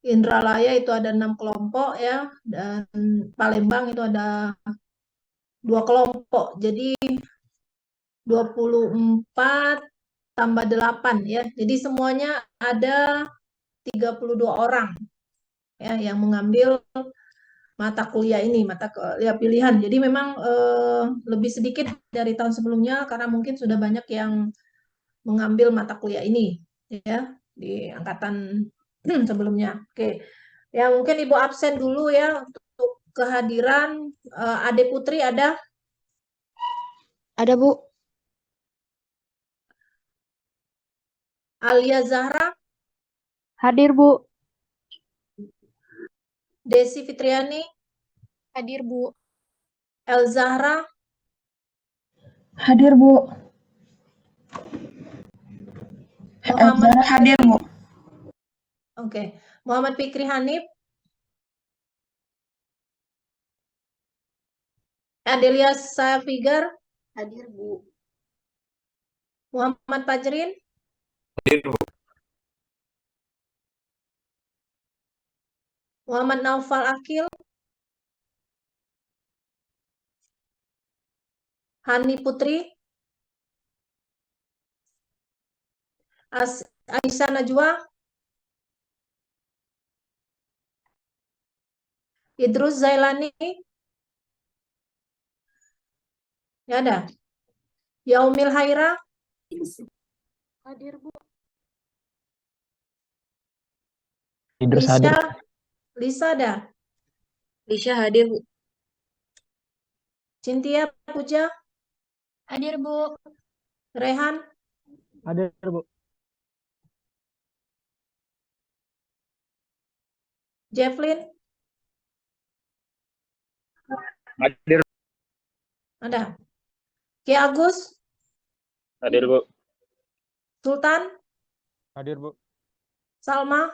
Indralaya itu ada 6 kelompok ya, dan Palembang itu ada 2 kelompok. Jadi 24 tambah 8 ya. Jadi semuanya ada 32 orang ya yang mengambil mata kuliah ini, mata kuliah pilihan. Jadi memang lebih sedikit dari tahun sebelumnya karena mungkin sudah banyak yang mengambil mata kuliah ini ya di angkatan sebelumnya. Oke. Ya mungkin Ibu absen dulu ya untuk kehadiran Ade Putri ada? Ada, Bu. Alia Zahra, Hadir, Bu. Desi Fitriani, Hadir, Bu. El Zahra, Hadir, Bu. Muhammad Elzara hadir, Bu. Oke. Muhammad Fikri Hanif, Adelia Safigar, Hadir, Bu. Muhammad Fajrin, Hadir, Bu. Muhammad Naufal Akil, Hani Putri, Aisyah Najwa, Idrus Zailani, ya ada. Yaumil Haira, Hadir, Bu. Idrus hadir. Lisa ada. Lisha hadir, Bu. Cynthia Puja, Hadir, Bu. Rehan, Hadir, Bu. Jefflin, Hadir. ada. Ki Agus, Hadir, Bu. Sultan, Hadir, Bu. Salma,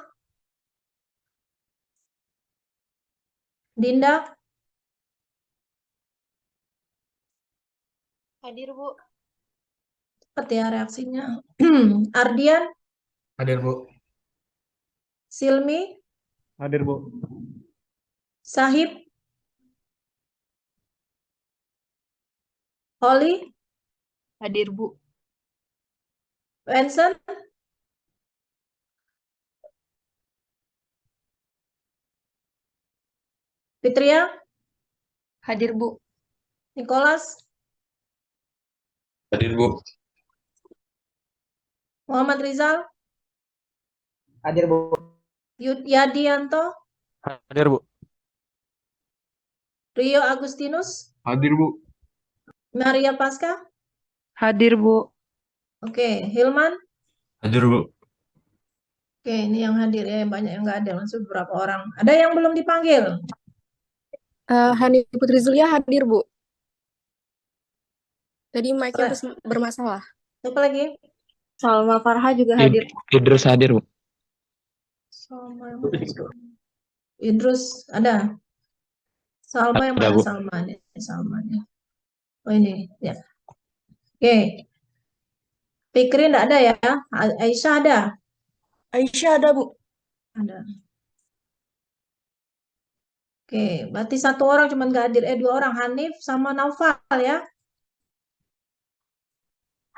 Dinda, Hadir, Bu. cepat ya reaksinya. Ardian, Hadir, Bu. Silmi, Hadir, Bu. Sahib, Holly, Hadir, Bu. Benson, Fitria, Hadir, Bu. Nicholas, Hadir, Bu. Muhammad Rizal, Hadir, Bu. Yadianto, Hadir, Bu. Rio Agustinus, Hadir, Bu. Maria Pasca, Hadir, Bu. oke, Hilman, Hadir, Bu. oke, ini yang hadir ya, banyak yang nggak ada, langsung beberapa orang. Ada yang belum dipanggil? Hani Putri Zulia hadir, Bu. Tadi mic-nya Ra- bermasalah. Siapa lagi? Salma Farha juga hadir. Idrus hadir, Bu. Salma yang mana? Idrus ada. Salma yang Ada, mana? Bu. Salma nih, Salma nih. Oh ini ya. Oke, Fikri enggak ada ya? Aisyah ada? Aisyah ada, Bu. Ada. Oke, berarti satu orang cuma nggak hadir. Dua orang, Hanif sama Naufal ya.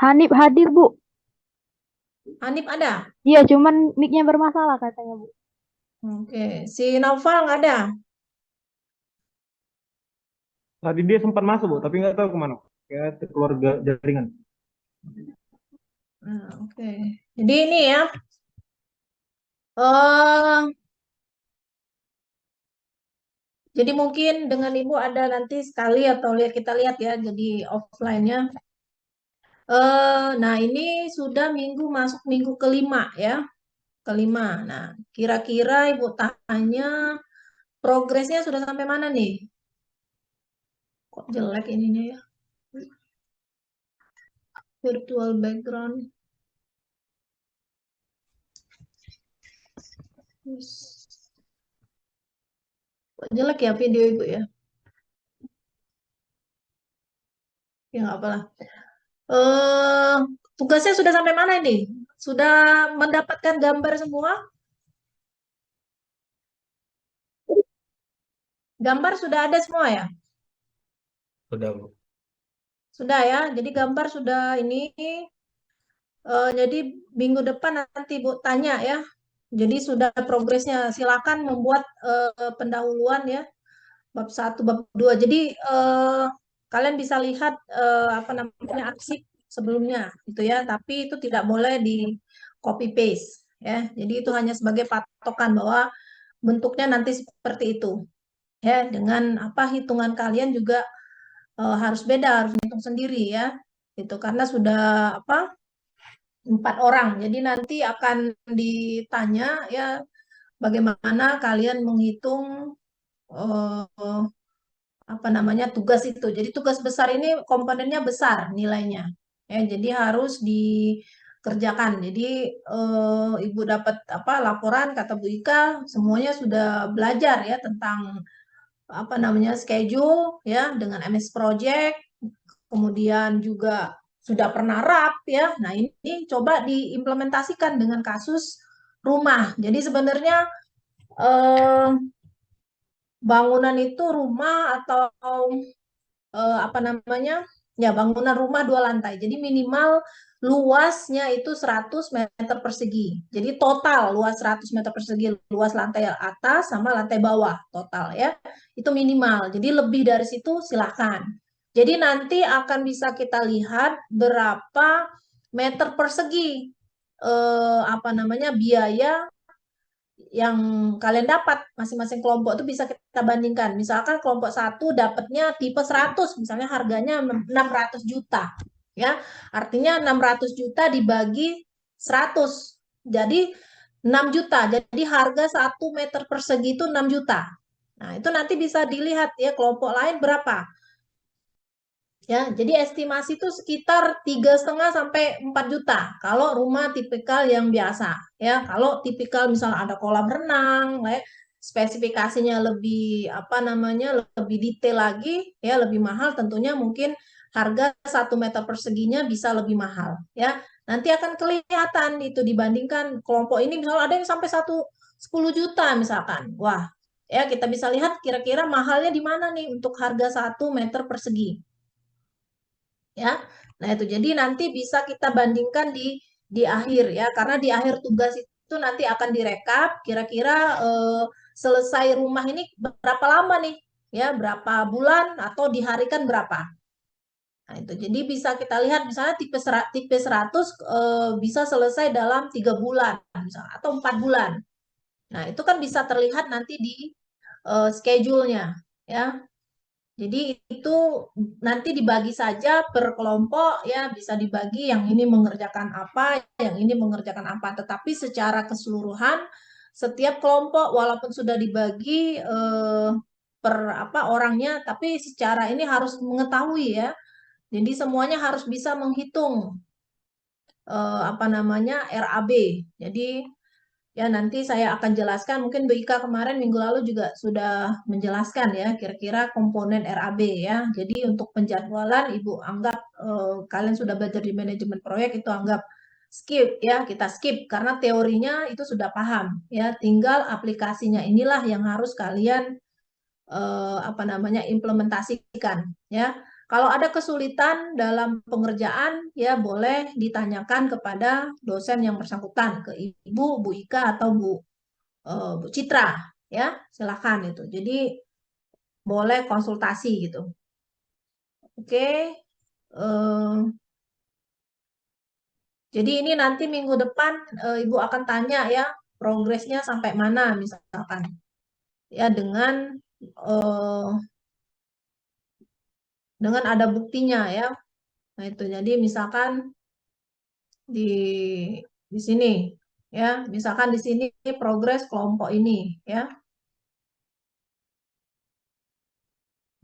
Hanif hadir, Bu. Hanif ada? Iya, cuman mic-nya bermasalah katanya, Bu. Oke, si Naufal nggak ada? Tadi dia sempat masuk, Bu, tapi nggak tahu kemana. Kayak keluar jaringan. Nah, oke. Jadi ini ya. eh jadi mungkin dengan Ibu ada nanti sekali atau kita lihat ya, jadi offline-nya. Nah ini sudah masuk minggu kelima ya, kelima. Nah, kira-kira Ibu tanya progresnya sudah sampai mana nih? Kok jelek ininya ya? Virtual background. Kok jelek ya video Ibu ya? Ya nggak apalah. Tugasnya sudah sampai mana ini? Sudah mendapatkan gambar semua? Gambar sudah ada semua ya? Sudah, Bu. Sudah ya. Jadi gambar sudah ini. Jadi minggu depan nanti Bu tanya ya. Jadi sudah progresnya. Silakan membuat pendahuluan ya. Bab 1, bab 2. Jadi kalian bisa lihat apa namanya arsip sebelumnya gitu ya. Tapi itu tidak boleh di copy paste ya. Jadi itu hanya sebagai patokan bahwa bentuknya nanti seperti itu. Ya, dengan apa hitungan kalian juga harus beda, harus hitung sendiri ya. Itu karena sudah apa 4 orang. Jadi nanti akan ditanya ya bagaimana kalian menghitung eh, apa namanya tugas itu. Jadi tugas besar ini komponennya besar nilainya. Ya, jadi harus dikerjakan. Jadi Ibu dapat apa laporan kata Bu Ika semuanya sudah belajar ya tentang apa namanya schedule ya dengan MS Project, kemudian juga sudah pernah RAP ya. Nah, ini coba diimplementasikan dengan kasus rumah. Jadi sebenarnya eh, bangunan itu rumah atau apa namanya? Ya, bangunan rumah 2 lantai. Jadi minimal luasnya itu 100 meter persegi. Jadi total luas 100 meter persegi, luas lantai atas sama lantai bawah total ya. Itu minimal. Jadi lebih dari situ silakan. Jadi nanti akan bisa kita lihat berapa meter persegi apa namanya biaya yang kalian dapat masing-masing kelompok itu bisa kita bandingkan. Misalkan kelompok 1 dapatnya tipe 100, misalnya harganya 600 juta. Ya, artinya 600 juta dibagi 100. Jadi 6 juta. Jadi harga 1 meter persegi itu 6 juta. Nah, itu nanti bisa dilihat ya kelompok lain berapa. Ya, jadi estimasi itu sekitar 3,5 sampai 4 juta kalau rumah tipikal yang biasa. Ya, kalau tipikal misalnya ada kolam renang, ya, spesifikasinya lebih apa namanya lebih detail lagi, ya lebih mahal. Tentunya mungkin harga 1 meter perseginya bisa lebih mahal. Ya, nanti akan kelihatan itu dibandingkan kelompok ini misalnya ada yang sampai 10 juta misalkan. Wah, ya kita bisa lihat kira-kira mahalnya di mana nih untuk harga 1 meter persegi. Ya. Nah, itu jadi nanti bisa kita bandingkan di akhir ya, karena di akhir tugas itu nanti akan direkap kira-kira selesai rumah ini berapa lama nih ya, berapa bulan atau diharikan berapa. Nah, itu jadi bisa kita lihat misalnya tipe 100 bisa selesai dalam 3 bulan misalnya atau 4 bulan. Nah, itu kan bisa terlihat nanti di schedule-nya ya. Jadi itu nanti dibagi saja per kelompok ya, bisa dibagi yang ini mengerjakan apa, yang ini mengerjakan apa. Tetapi secara keseluruhan setiap kelompok walaupun sudah dibagi per apa orangnya, tapi secara ini harus mengetahui ya. Jadi semuanya harus bisa menghitung apa namanya RAB. Jadi ya nanti saya akan jelaskan, mungkin Bu Ika kemarin minggu lalu juga sudah menjelaskan ya kira-kira komponen RAB ya. Jadi untuk penjadwalan Ibu anggap kalian sudah belajar di manajemen proyek itu anggap skip ya, kita skip karena teorinya itu sudah paham ya. Tinggal aplikasinya inilah yang harus kalian apa namanya implementasikan ya. Kalau ada kesulitan dalam pengerjaan, ya boleh ditanyakan kepada dosen yang bersangkutan, ke Ibu, Bu Ika, atau Bu Citra, ya silakan itu. Jadi boleh konsultasi gitu. Oke, jadi ini nanti minggu depan Ibu akan tanya ya progresnya sampai mana misalkan, ya dengan ada buktinya ya. Nah itu jadi misalkan di sini ya, misalkan di sini progres kelompok ini ya.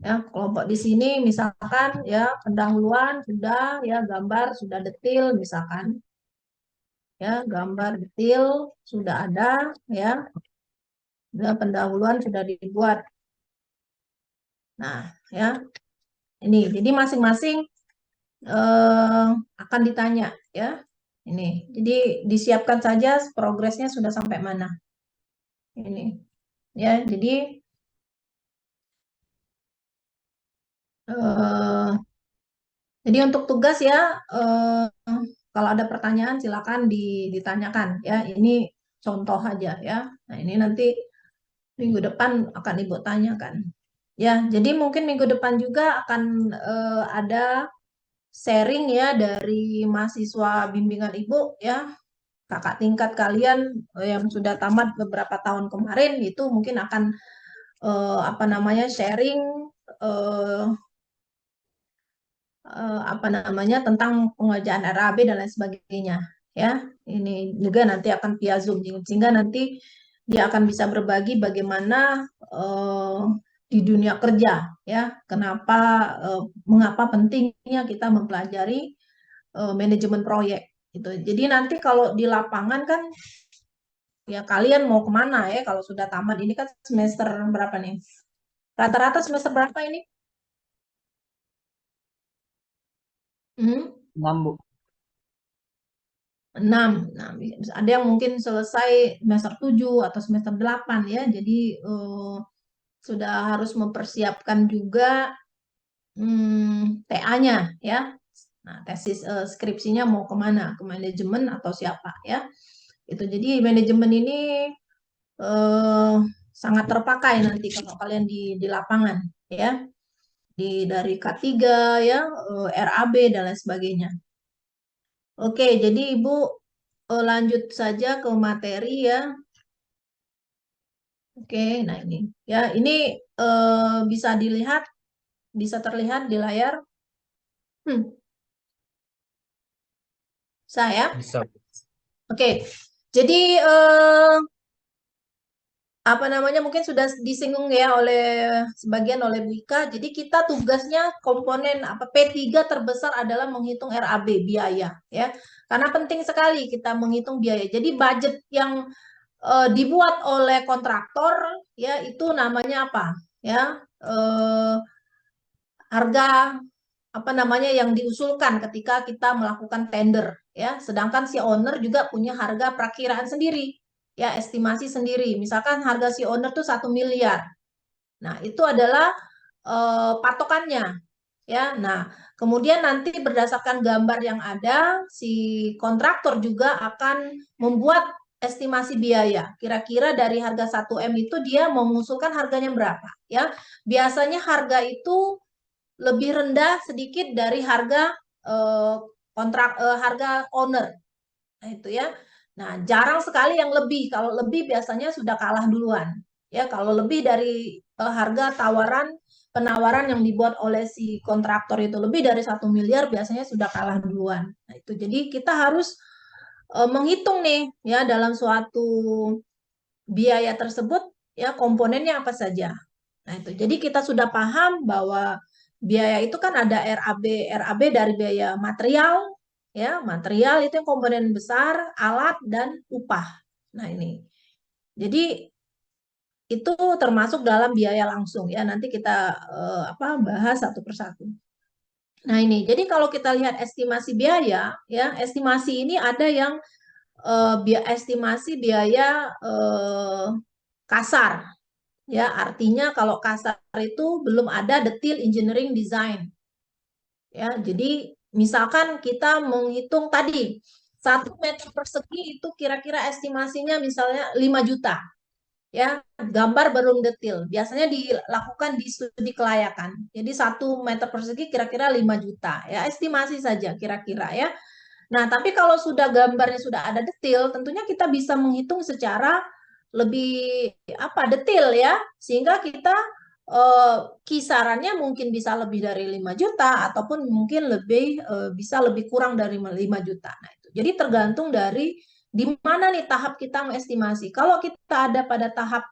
Ya, kelompok di sini misalkan ya pendahuluan sudah ya, gambar sudah detail misalkan. Ya, gambar detail sudah ada ya. Ya, pendahuluan sudah dibuat. Nah, ya. Ini jadi masing-masing akan ditanya ya. Ini. Jadi disiapkan saja progresnya sudah sampai mana. Ini. Ya, jadi Eh, jadi untuk tugas ya, kalau ada pertanyaan silakan ditanyakan ya. Ini contoh aja ya. Nah ini nanti minggu depan akan Ibu tanyakan. Ya, jadi mungkin minggu depan juga akan ada sharing ya dari mahasiswa bimbingan Ibu ya, kakak tingkat kalian yang sudah tamat beberapa tahun kemarin itu mungkin akan apa namanya sharing eh, apa namanya tentang pengerjaan RAB dan lain sebagainya ya. Ini juga nanti akan via Zoom sehingga nanti dia akan bisa berbagi bagaimana di dunia kerja ya, kenapa mengapa pentingnya kita mempelajari manajemen proyek gitu. Jadi nanti kalau di lapangan kan ya kalian mau kemana ya kalau sudah tamat ini kan semester berapa nih? Rata-rata semester berapa ini? 6, Bu. 6. Nah, ada yang mungkin selesai semester 7 atau semester 8 ya. Jadi sudah harus mempersiapkan juga TA-nya ya. Nah, tesis skripsinya mau kemana? Ke manajemen atau siapa ya? Itu jadi manajemen ini sangat terpakai nanti kalau kalian di lapangan ya. Dari K3 ya, RAB dan lain sebagainya. Oke, jadi Ibu lanjut saja ke materi ya. Oke, nah ini ya, ini bisa dilihat, bisa terlihat di layar. Saya. Bisa. Oke, jadi apa namanya mungkin sudah disinggung ya oleh sebagian oleh Bu Ika. Jadi kita tugasnya komponen apa P3 terbesar adalah menghitung RAB biaya ya. Karena penting sekali kita menghitung biaya. Jadi budget yang dibuat oleh kontraktor ya itu namanya apa? Ya, harga apa namanya yang diusulkan ketika kita melakukan tender ya. Sedangkan si owner juga punya harga perakiraan sendiri ya, estimasi sendiri. Misalkan harga si owner tuh 1 miliar. Nah, itu adalah patokannya ya. Nah, kemudian nanti berdasarkan gambar yang ada, si kontraktor juga akan membuat estimasi biaya. Kira-kira dari harga 1M itu dia mau mengusulkan harganya berapa ya. Biasanya harga itu lebih rendah sedikit dari harga harga owner. Nah, itu ya. Nah, jarang sekali yang lebih. Kalau lebih biasanya sudah kalah duluan. Ya, kalau lebih dari harga penawaran yang dibuat oleh si kontraktor itu lebih dari 1 miliar biasanya sudah kalah duluan. Nah, itu jadi kita harus menghitung nih ya dalam suatu biaya tersebut ya komponennya apa saja. Nah, itu. Jadi kita sudah paham bahwa biaya itu kan ada RAB dari biaya material ya, material itu yang komponen besar, alat dan upah. Nah, ini. Jadi itu termasuk dalam biaya langsung ya. Nanti kita bahas satu persatu. Nah, ini. Jadi kalau kita lihat estimasi biaya ya, estimasi ini ada yang estimasi biaya kasar. Ya, artinya kalau kasar itu belum ada detail engineering design. Ya, jadi misalkan kita menghitung tadi 1 meter persegi itu kira-kira estimasinya misalnya 5 juta. Ya, gambar belum detail. Biasanya dilakukan di studi kelayakan. Jadi 1 meter persegi kira-kira 5 juta. Ya, estimasi saja kira-kira ya. Nah, tapi kalau sudah gambarnya sudah ada detail, tentunya kita bisa menghitung secara lebih detail ya, sehingga kita kisarannya mungkin bisa lebih dari 5 juta ataupun mungkin bisa lebih kurang dari 5 juta. Nah, itu. Jadi tergantung dari di mana nih tahap kita mengestimasi. Kalau kita ada pada tahap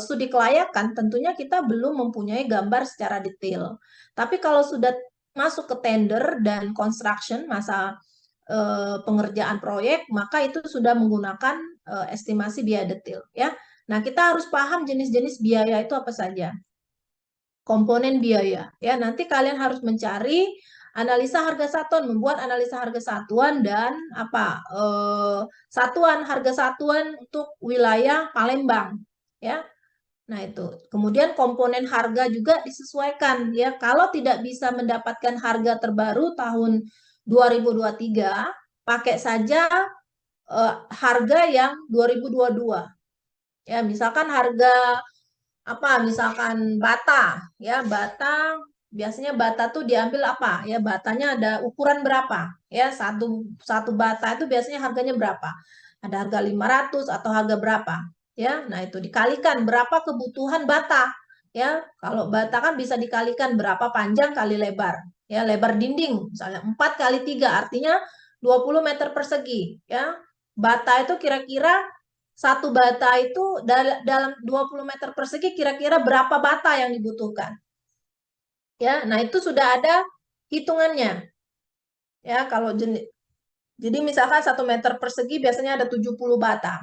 studi kelayakan, tentunya kita belum mempunyai gambar secara detail. Tapi kalau sudah masuk ke tender dan construction, masa pengerjaan proyek, maka itu sudah menggunakan estimasi biaya detail ya. Nah, kita harus paham jenis-jenis biaya itu apa saja. Komponen biaya ya. Nanti kalian harus mencari analisa harga satuan, membuat analisa harga satuan dan satuan harga satuan untuk wilayah Palembang ya. Nah, itu. Kemudian komponen harga juga disesuaikan ya. Kalau tidak bisa mendapatkan harga terbaru tahun 2023, pakai saja harga yang 2022. Ya, misalkan harga apa? Misalkan bata, ya, bata biasanya bata tuh diambil apa? Ya, batanya ada ukuran berapa? Ya, satu bata itu biasanya harganya berapa? Ada harga 500 atau harga berapa? Ya, nah itu dikalikan berapa kebutuhan bata. Ya, kalau bata kan bisa dikalikan berapa panjang kali lebar. Ya, lebar dinding misalnya 4 kali 3 artinya 20 meter persegi. Ya, bata itu kira-kira satu bata itu dalam 20 meter persegi kira-kira berapa bata yang dibutuhkan. Ya, nah itu sudah ada hitungannya. Ya, kalau jadi misalkan 1 meter persegi biasanya ada 70 bata.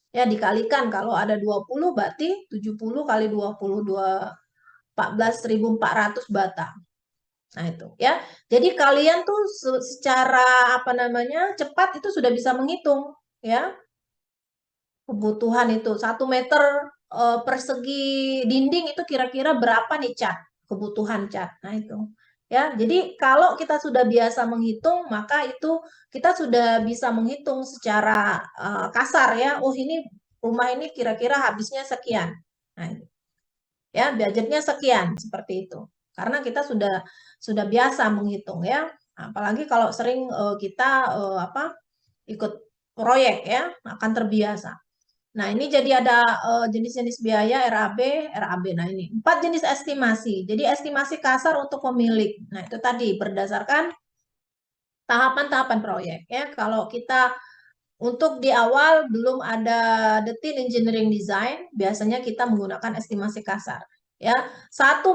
Ya, dikalikan kalau ada 20 berarti 70 kali 20 14.400 bata. Nah, itu ya. Jadi kalian tuh secara apa namanya? Cepat itu sudah bisa menghitung, ya. Kebutuhan itu 1 meter persegi dinding itu kira-kira berapa nih cat, kebutuhan cat. Nah, itu ya. Jadi kalau kita sudah biasa menghitung, maka itu kita sudah bisa menghitung secara kasar ya. Oh, ini rumah ini kira-kira habisnya sekian. Nah, ya, budgetnya sekian seperti itu. Karena kita sudah biasa menghitung ya. Apalagi kalau sering kita ikut proyek ya, akan terbiasa. Nah, ini jadi ada jenis-jenis biaya RAB. Nah, ini 4 jenis estimasi. Jadi estimasi kasar untuk pemilik. Nah, itu tadi berdasarkan tahapan-tahapan proyek ya. Kalau kita untuk di awal belum ada detail engineering design, biasanya kita menggunakan estimasi kasar. Ya, 1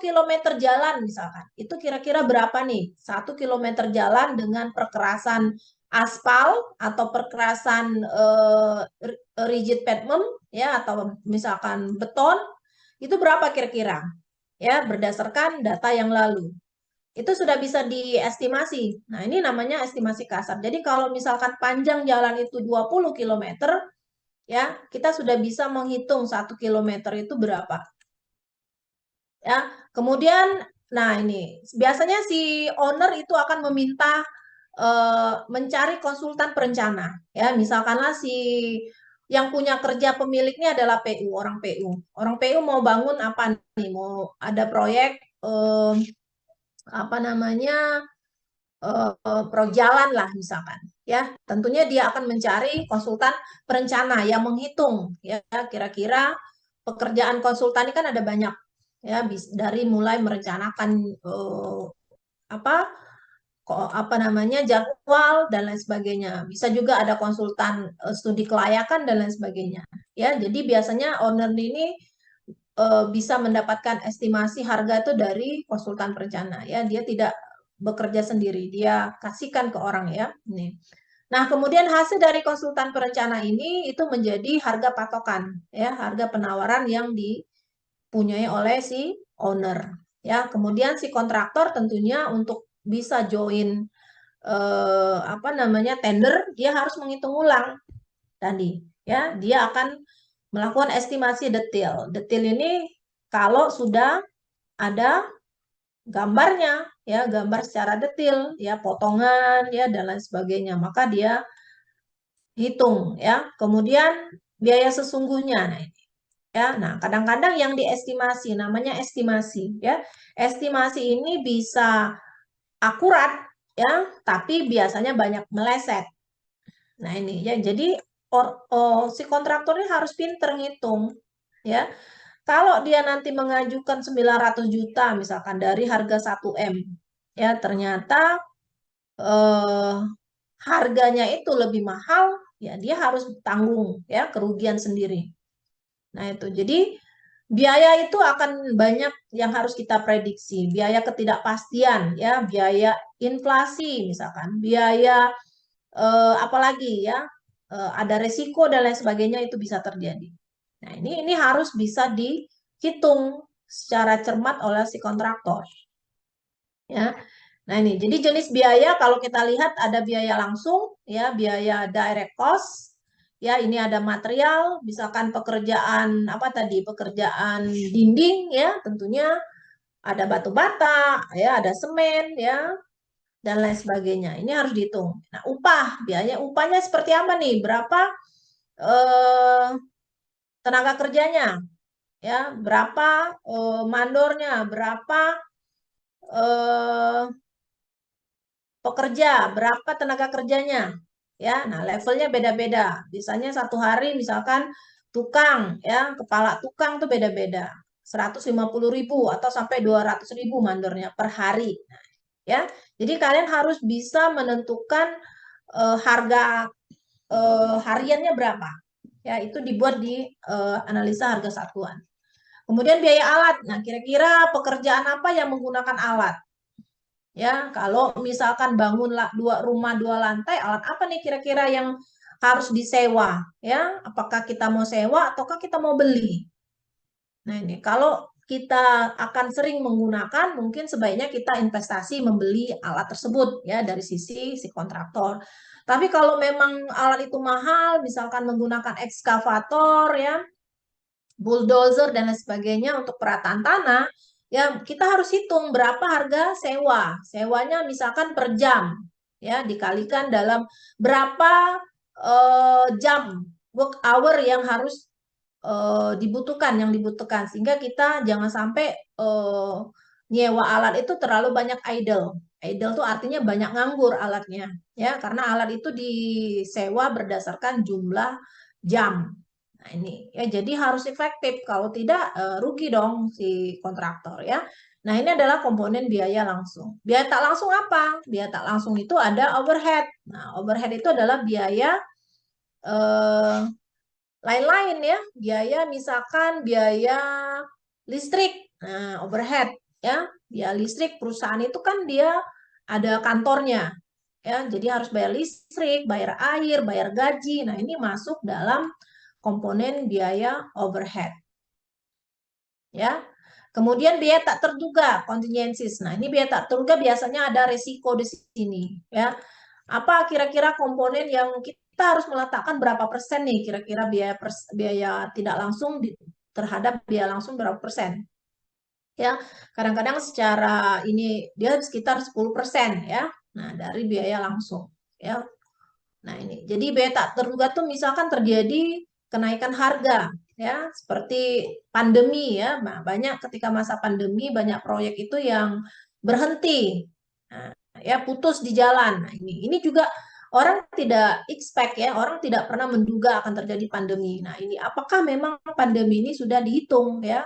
kilometer jalan misalkan, itu kira-kira berapa nih? 1 kilometer jalan dengan perkerasan aspal atau perkerasan rigid pavement ya atau misalkan beton itu berapa kira-kira? Ya, berdasarkan data yang lalu. Itu sudah bisa diestimasi. Nah, ini namanya estimasi kasar. Jadi kalau misalkan panjang jalan itu 20 km ya, kita sudah bisa menghitung 1 kilometer itu berapa. Ya, kemudian nah ini biasanya si owner itu akan meminta mencari konsultan perencana ya, misalkanlah si yang punya kerja pemiliknya adalah PU, orang PU. Orang PU mau bangun apa nih? Mau ada proyek apa namanya? Proyek jalan lah misalkan ya. Tentunya dia akan mencari konsultan perencana yang menghitung ya kira-kira pekerjaan konsultan ini kan ada banyak ya, dari mulai merencanakan apa namanya jadwal dan lain sebagainya. Bisa juga ada konsultan studi kelayakan dan lain sebagainya. Ya, jadi biasanya owner ini bisa mendapatkan estimasi harga itu dari konsultan perencana. Ya, dia tidak bekerja sendiri, dia kasihkan ke orang ya. Nih. Nah, kemudian hasil dari konsultan perencana ini itu menjadi harga patokan, ya, harga penawaran yang dipunyai oleh si owner. Ya, kemudian si kontraktor tentunya untuk bisa join apa namanya tender, dia harus menghitung ulang tadi. Ya, dia akan melakukan estimasi detail. Detail ini kalau sudah ada gambarnya, ya, gambar secara detail, ya, potongan, ya, dan lain sebagainya, maka dia hitung, ya. Kemudian biaya sesungguhnya, nah ini, ya. Nah, kadang-kadang yang diestimasi, namanya estimasi, ya. Estimasi ini bisa akurat, ya, tapi biasanya banyak meleset. Nah, ini, ya, jadi si kontraktor ini harus pinter ngitung, ya. Kalau dia nanti mengajukan 900 juta misalkan dari harga 1M, ya ternyata harganya itu lebih mahal, ya dia harus tanggung ya kerugian sendiri. Nah, itu. Jadi biaya itu akan banyak yang harus kita prediksi, biaya ketidakpastian ya, biaya inflasi misalkan, biaya apalagi ya, ada resiko dan lain sebagainya itu bisa terjadi. Nah, ini harus bisa dihitung secara cermat oleh si kontraktor. Ya. Nah, ini jadi jenis biaya kalau kita lihat ada biaya langsung ya, biaya direct cost, Ya, ini ada material, misalkan pekerjaan apa tadi? Pekerjaan dinding ya, tentunya ada batu bata, ya, ada semen ya, dan lain sebagainya. Ini harus dihitung. Nah, biaya upahnya seperti apa nih? Berapa tenaga kerjanya? Ya, berapa mandornya? Berapa pekerja, berapa tenaga kerjanya? Ya, nah levelnya beda-beda. Misalnya satu hari misalkan tukang ya, kepala tukang tuh beda-beda. 150.000 atau sampai 200.000 mandornya per hari. Nah, ya. Jadi kalian harus bisa menentukan harga hariannya berapa. Ya, itu dibuat di analisa harga satuan. Kemudian biaya alat. Nah, kira-kira pekerjaan apa yang menggunakan alat? Ya, kalau misalkan bangun rumah 2 lantai, alat apa nih kira-kira yang harus disewa? Ya, apakah kita mau sewa ataukah kita mau beli? Nah, ini kalau kita akan sering menggunakan, mungkin sebaiknya kita investasi membeli alat tersebut ya dari sisi si kontraktor. Tapi kalau memang alat itu mahal, misalkan menggunakan ekskavator ya, bulldozer dan lain sebagainya untuk perataan tanah, ya kita harus hitung berapa harga sewa. Sewanya misalkan per jam, ya dikalikan dalam berapa jam work hour yang harus yang dibutuhkan, sehingga kita jangan sampai nyewa alat itu terlalu banyak idle. Idle itu artinya banyak nganggur alatnya, ya karena alat itu disewa berdasarkan jumlah jam. Nah, ini ya jadi harus efektif, kalau tidak rugi dong si kontraktor ya. Nah, ini adalah komponen biaya langsung. Biaya tak langsung apa? Biaya tak langsung itu ada overhead. Nah, overhead itu adalah biaya lain-lain ya. Biaya misalkan biaya listrik. Nah, overhead ya. Biaya listrik perusahaan itu kan dia ada kantornya. Ya, jadi harus bayar listrik, bayar air, bayar gaji. Nah, ini masuk dalam komponen biaya overhead. Ya. Kemudian biaya tak terduga, contingencies. Nah, ini biaya tak terduga biasanya ada resiko di sini, ya. Apa kira-kira komponen yang kita harus meletakkan berapa persen nih kira-kira biaya tidak langsung terhadap biaya langsung berapa persen? Ya, kadang-kadang secara ini dia sekitar 10% ya. Nah, dari biaya langsung, ya. Nah, ini. Jadi biaya tak terduga tuh misalkan terjadi kenaikan harga ya, seperti pandemi ya. Nah, banyak ketika masa pandemi banyak proyek itu yang berhenti. Nah, ya putus di jalan. Nah, ini juga orang tidak expect ya, orang tidak pernah menduga akan terjadi pandemi. Nah, ini apakah memang pandemi ini sudah dihitung ya?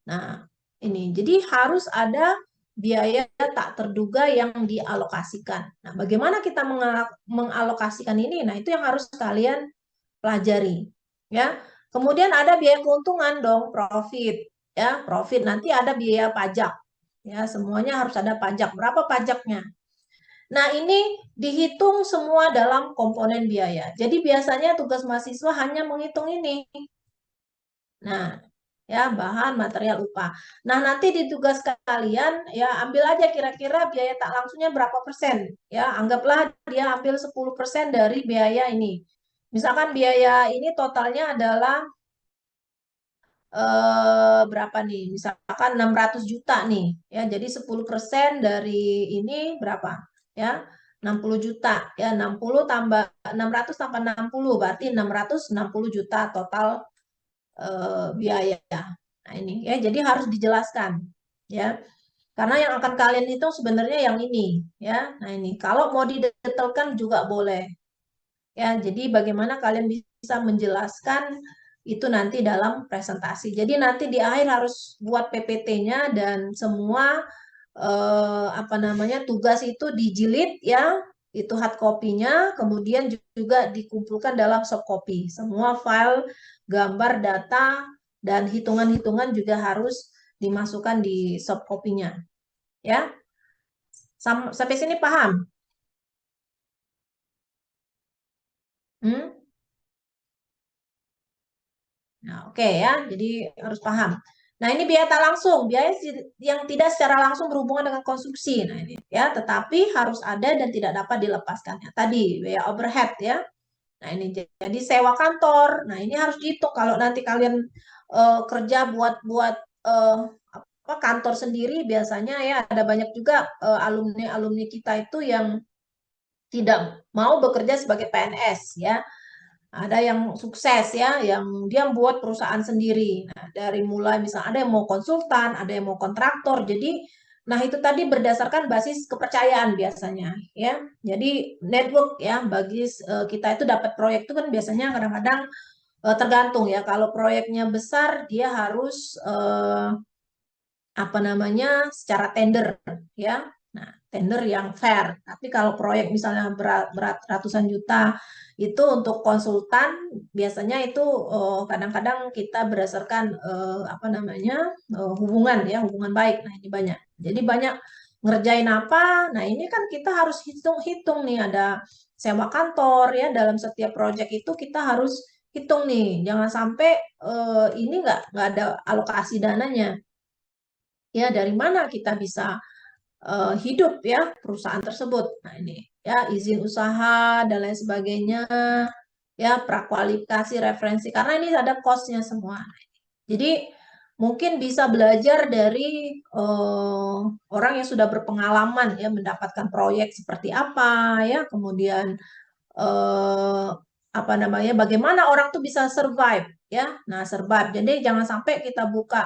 Nah, ini. Jadi harus ada biaya tak terduga yang dialokasikan. Nah, bagaimana kita mengalokasikan ini? Nah, itu yang harus kalian pelajari, ya. Kemudian ada biaya keuntungan dong, profit, ya, profit. Nanti ada biaya pajak, ya, semuanya harus ada pajak. Berapa pajaknya? Nah, ini dihitung semua dalam komponen biaya. Jadi biasanya tugas mahasiswa hanya menghitung ini. Nah, ya bahan material upah. Nah, nanti di tugas kalian ya ambil aja kira-kira biaya tak langsungnya berapa persen. Ya, anggaplah dia ambil 10% dari biaya ini. Misalkan biaya ini totalnya adalah berapa nih? Misalkan 600 juta nih. Ya, jadi 10% dari ini berapa? Ya, 60 juta. Ya, 60 tambah 600 tambah 60 berarti 660 juta total biaya. Nah, ini ya, jadi harus dijelaskan ya. Karena yang akan kalian hitung sebenarnya yang ini ya. Nah, ini kalau mau didetailkan juga boleh. Ya, jadi bagaimana kalian bisa menjelaskan itu nanti dalam presentasi. Jadi nanti di akhir harus buat PPT-nya dan semua apa namanya tugas itu dijilid ya, itu hard copy-nya, kemudian juga dikumpulkan dalam soft copy. Semua file, gambar, data, dan hitungan-hitungan juga harus dimasukkan di soft copy-nya. Ya, sampai sini paham? Nah, oke ya, jadi harus paham. Nah, ini biaya tak langsung, biaya yang tidak secara langsung berhubungan dengan konsumsi. Nah, ini ya, tetapi harus ada dan tidak dapat dilepaskannya. Tadi biaya overhead ya. Nah, ini jadi sewa kantor. Nah, ini harus dihitung kalau nanti kalian kerja buat apa kantor sendiri, biasanya ya ada banyak juga alumni-alumni kita itu yang tidak mau bekerja sebagai PNS ya. Ada yang sukses ya, yang dia buat perusahaan sendiri. Nah, dari mulai misalnya ada yang mau konsultan, ada yang mau kontraktor. Jadi, nah itu tadi berdasarkan basis kepercayaan biasanya ya. Jadi network ya bagi kita itu dapat proyek itu kan biasanya kadang-kadang tergantung ya. Kalau proyeknya besar dia harus apa namanya secara tender ya. Nah, tender yang fair. Tapi kalau proyek misalnya berat ratusan juta itu untuk konsultan biasanya itu kadang-kadang kita berdasarkan apa namanya hubungan ya, hubungan baik. Nah, ini banyak. Jadi banyak ngerjain apa? Nah, ini kan kita harus hitung-hitung nih ada sewa kantor ya dalam setiap proyek itu kita harus hitung nih. Jangan sampai ini nggak ada alokasi dananya. Ya, dari mana kita bisa hidup ya perusahaan tersebut. Nah, ini ya izin usaha dan lain sebagainya, ya prakualifikasi, referensi karena ini ada cost-nya semua. Jadi mungkin bisa belajar dari orang yang sudah berpengalaman ya mendapatkan proyek seperti apa ya, kemudian apa namanya bagaimana orang tuh bisa survive ya. Nah, survive. Jadi jangan sampai kita buka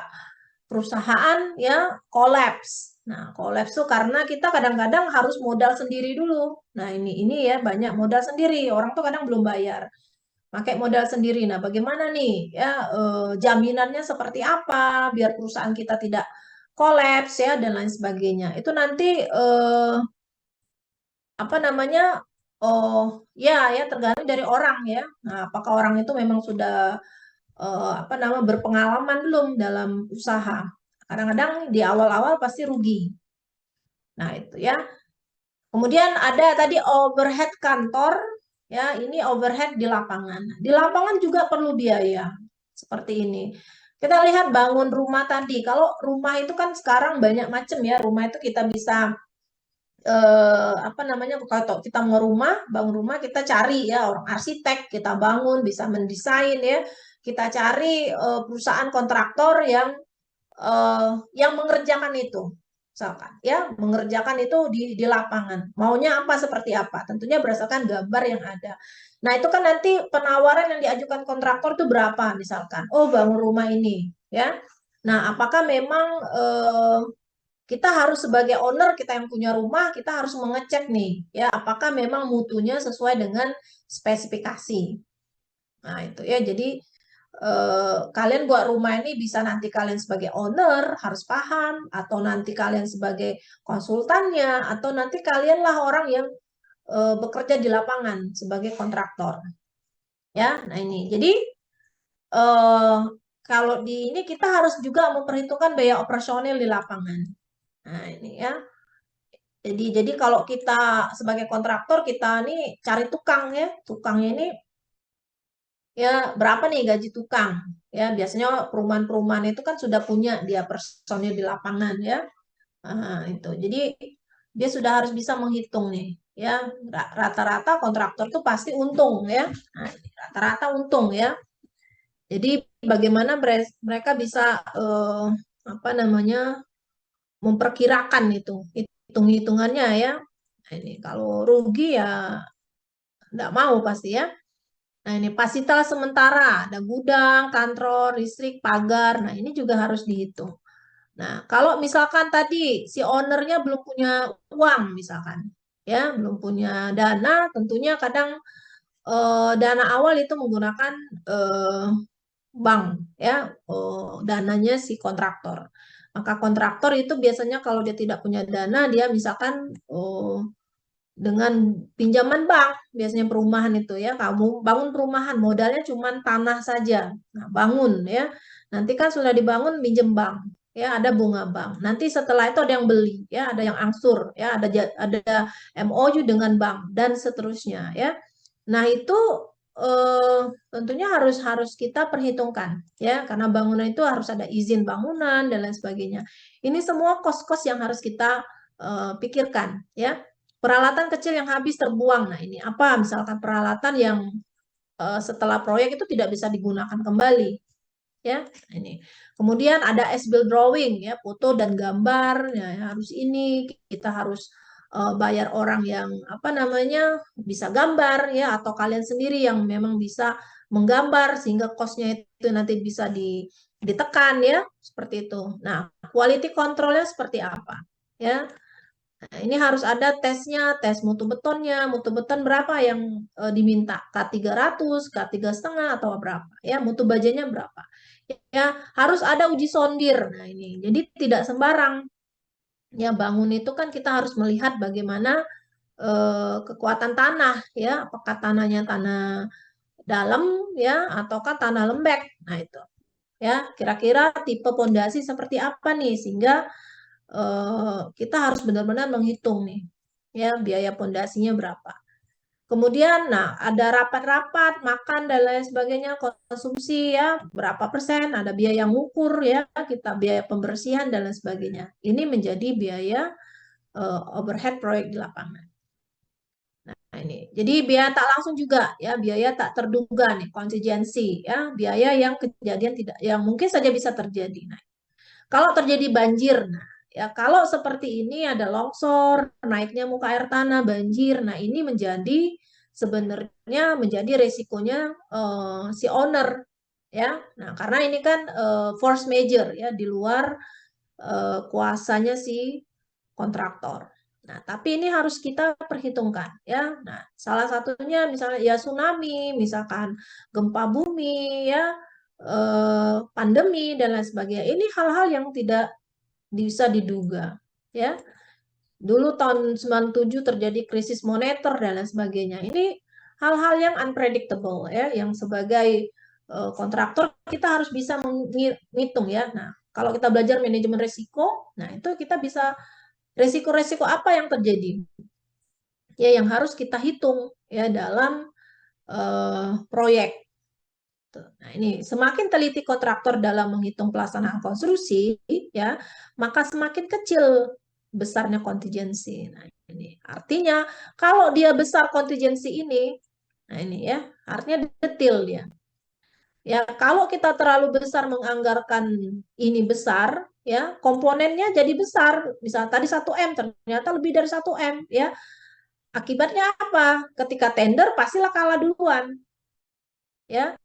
perusahaan ya kolaps. Nah, kolaps tuh karena kita kadang-kadang harus modal sendiri dulu. Nah, ini ya banyak modal sendiri. Orang tuh kadang belum bayar. Pakai modal sendiri. Nah, bagaimana nih ya jaminannya seperti apa biar perusahaan kita tidak kolaps ya dan lain sebagainya. Itu nanti apa namanya ya tergantung dari orang ya. Nah, apakah orang itu memang sudah apa namanya berpengalaman belum dalam usaha. Kadang-kadang di awal-awal pasti rugi. Nah, itu ya. Kemudian ada tadi overhead kantor, ya, ini overhead di lapangan. Di lapangan juga perlu biaya. Seperti ini. Kita lihat bangun rumah tadi. Kalau rumah itu kan sekarang banyak macam ya. Rumah itu kita bisa apa namanya kalau kita mau rumah, bangun rumah kita cari ya orang arsitek, kita bangun, bisa mendesain ya. Kita cari perusahaan kontraktor yang mengerjakan itu. Misalkan ya, mengerjakan itu di lapangan. Maunya apa seperti apa? Tentunya berdasarkan gambar yang ada. Nah, itu kan nanti penawaran yang diajukan kontraktor itu berapa misalkan. Oh, bangun rumah ini ya. Nah, apakah memang kita harus sebagai owner, kita yang punya rumah, kita harus mengecek nih, ya, apakah memang mutunya sesuai dengan spesifikasi. Nah, itu ya, jadi kalian buat rumah ini bisa nanti kalian sebagai owner harus paham, atau nanti kalian sebagai konsultannya, atau nanti kalianlah orang yang bekerja di lapangan sebagai kontraktor. Ya, nah ini. Jadi kalau di ini kita harus juga memperhitungkan biaya operasional di lapangan. Nah, ini ya. Jadi kalau kita sebagai kontraktor kita nih cari tukang ya, tukangnya ini ya berapa nih gaji tukang? Ya biasanya perumahan-perumahan itu kan sudah punya dia personil di lapangan ya. Nah, itu. Jadi dia sudah harus bisa menghitung nih ya rata-rata kontraktor tuh pasti untung ya. Nah, rata-rata untung ya. Jadi bagaimana mereka bisa apa namanya memperkirakan itu hitung-hitungannya ya. Nah, ini kalau rugi ya enggak mau pasti ya. Nah, ini fasilitas sementara, ada gudang, kantor, listrik, pagar. Nah, ini juga harus dihitung. Nah, kalau misalkan tadi si ownernya belum punya uang misalkan, ya, belum punya dana, tentunya kadang dana awal itu menggunakan bank, ya, dananya si kontraktor. Maka kontraktor itu biasanya kalau dia tidak punya dana, dia misalkan dengan pinjaman bank, biasanya perumahan itu ya, kamu bangun perumahan, modalnya cuma tanah saja. Nah, bangun ya. Nanti kan sudah dibangun pinjam bank, ya ada bunga bank. Nanti setelah itu ada yang beli, ya ada yang angsur, ya ada MOU dengan bank dan seterusnya ya. Nah, itu tentunya harus kita perhitungkan ya, karena bangunan itu harus ada izin bangunan dan lain sebagainya. Ini semua kos-kos yang harus kita pikirkan ya. Peralatan kecil yang habis terbuang. Nah, ini apa? Misalkan peralatan yang setelah proyek itu tidak bisa digunakan kembali. Ya, ini. Kemudian ada as-built drawing, ya, foto dan gambar, ya, harus ini kita harus bayar orang yang apa namanya bisa gambar, ya, atau kalian sendiri yang memang bisa menggambar sehingga cost-nya itu nanti bisa ditekan, ya, seperti itu. Nah, quality control-nya seperti apa, ya? Nah, ini harus ada tesnya, tes mutu betonnya, mutu beton berapa yang diminta, K300, K3,5 atau berapa, ya, mutu bajanya berapa. Ya, harus ada uji sondir. Nah, ini. Jadi tidak sembarang. Ya, bangun itu kan kita harus melihat bagaimana kekuatan tanah, ya, apakah tanahnya tanah dalam, ya, ataukah tanah lembek. Nah, itu. Ya, kira-kira tipe pondasi seperti apa nih sehingga kita harus benar-benar menghitung nih, ya, biaya pondasinya berapa. Kemudian, nah, ada rapat-rapat, makan dan lain sebagainya, konsumsi, ya, berapa persen, ada biaya ngukur, ya, kita biaya pembersihan dan lain sebagainya. Ini menjadi biaya overhead proyek di lapangan. Nah, ini. Jadi biaya tak langsung juga, ya, biaya tak terduga nih, contingency, ya, biaya yang kejadian tidak, yang mungkin saja bisa terjadi. Nah, kalau terjadi banjir, nah, ya, kalau seperti ini ada longsor, naiknya muka air tanah, banjir, nah ini menjadi sebenarnya menjadi resikonya si owner, ya. Nah, karena ini kan force major, ya, di luar kuasanya si kontraktor. Nah, tapi ini harus kita perhitungkan, ya. Nah, salah satunya misalnya ya tsunami, misalkan gempa bumi, ya, pandemi dan lain sebagainya. Ini hal-hal yang tidak bisa diduga, ya. Dulu tahun 97 terjadi krisis moneter dan lain sebagainya. Ini hal-hal yang unpredictable, ya, yang sebagai kontraktor kita harus bisa menghitung, ya. Nah, kalau kita belajar manajemen risiko, nah itu kita bisa resiko-resiko apa yang terjadi, ya, yang harus kita hitung, ya, dalam proyek. Nah, ini semakin teliti kontraktor dalam menghitung pelaksanaan konstruksi, ya, maka semakin kecil besarnya kontingensi. Nah, ini artinya kalau dia besar kontingensi ini, nah ini, ya, artinya detail dia. Ya, kalau kita terlalu besar menganggarkan ini besar, ya, komponennya jadi besar. Misal tadi 1M ternyata lebih dari 1M, ya. Akibatnya apa? Ketika tender pastilah kalah duluan. Ya.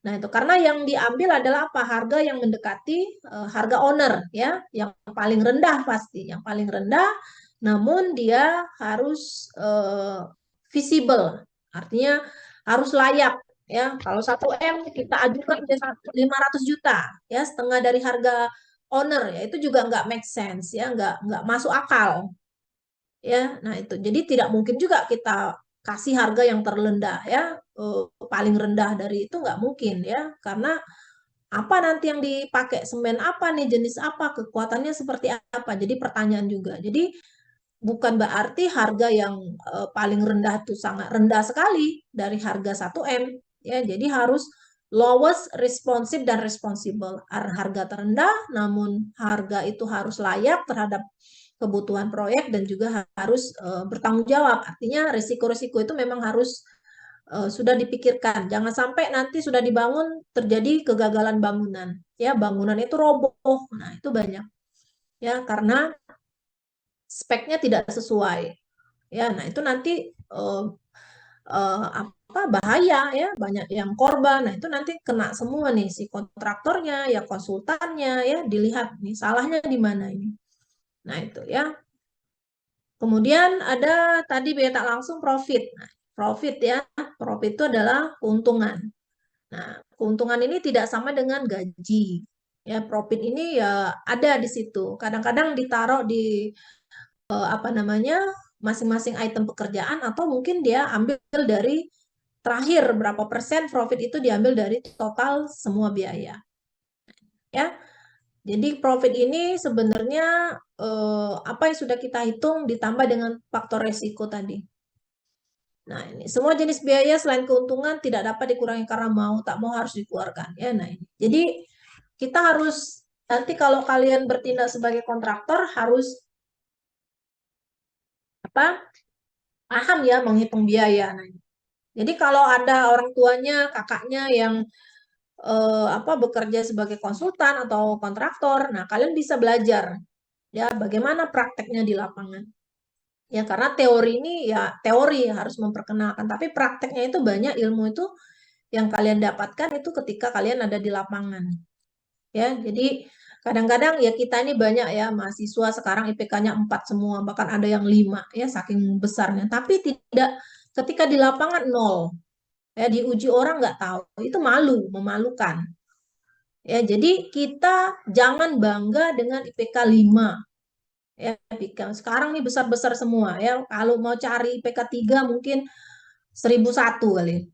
Nah, itu karena yang diambil adalah apa? Harga yang mendekati harga owner, ya, yang paling rendah pasti, yang paling rendah, namun dia harus visible, artinya harus layak, ya. Kalau 1M kita ajukan 500 juta, ya, setengah dari harga owner, ya, itu juga nggak make sense, ya, nggak masuk akal, ya. Nah, itu jadi tidak mungkin juga kita kasih harga yang terrendah, ya, paling rendah dari itu nggak mungkin, ya, karena apa nanti yang dipakai, semen apa nih, jenis apa, kekuatannya seperti apa, jadi pertanyaan juga. Jadi bukan berarti harga yang paling rendah itu sangat rendah sekali dari harga 1M, ya, jadi harus lowest responsive dan responsible, harga terendah namun harga itu harus layak terhadap kebutuhan proyek dan juga harus bertanggung jawab. Artinya risiko-risiko itu memang harus sudah dipikirkan. Jangan sampai nanti sudah dibangun terjadi kegagalan bangunan. Ya, bangunan itu roboh. Nah, itu banyak. Ya, karena speknya tidak sesuai. Ya, nah itu nanti apa bahaya, ya, banyak yang korban. Nah, itu nanti kena semua nih si kontraktornya, ya, konsultannya, ya, dilihat nih salahnya di mana ini. Nah, itu, ya. Kemudian ada tadi biaya tak langsung profit. Nah, profit, ya, profit itu adalah keuntungan. Nah, keuntungan ini tidak sama dengan gaji. Ya, profit ini ya ada di situ. Kadang-kadang ditaruh di apa namanya masing-masing item pekerjaan atau mungkin dia ambil dari terakhir berapa persen profit itu diambil dari total semua biaya. Ya. Jadi profit ini sebenarnya apa yang sudah kita hitung ditambah dengan faktor resiko tadi. Nah, ini semua jenis biaya selain keuntungan tidak dapat dikurangi karena mau tak mau harus dikeluarkan, ya. Nah, ini. Jadi kita harus nanti kalau kalian bertindak sebagai kontraktor harus apa? Paham, ya, menghitung biaya. Nah, Jadi kalau ada orang tuanya, kakaknya yang bekerja sebagai konsultan atau kontraktor, nah kalian bisa belajar ya bagaimana prakteknya di lapangan. Ya karena teori ini ya teori harus memperkenalkan, tapi prakteknya itu banyak ilmu itu yang kalian dapatkan itu ketika kalian ada di lapangan. Ya, jadi kadang-kadang ya kita ini banyak ya mahasiswa sekarang IPK-nya 4 semua, bahkan ada yang 5 ya saking besarnya, tapi tidak ketika di lapangan 0. Ya, diuji orang nggak tahu, itu malu, memalukan. Ya, jadi kita jangan bangga dengan IPK 5. Ya, sekarang nih besar-besar semua ya. Kalau mau cari IPK 3 mungkin 1001 kali.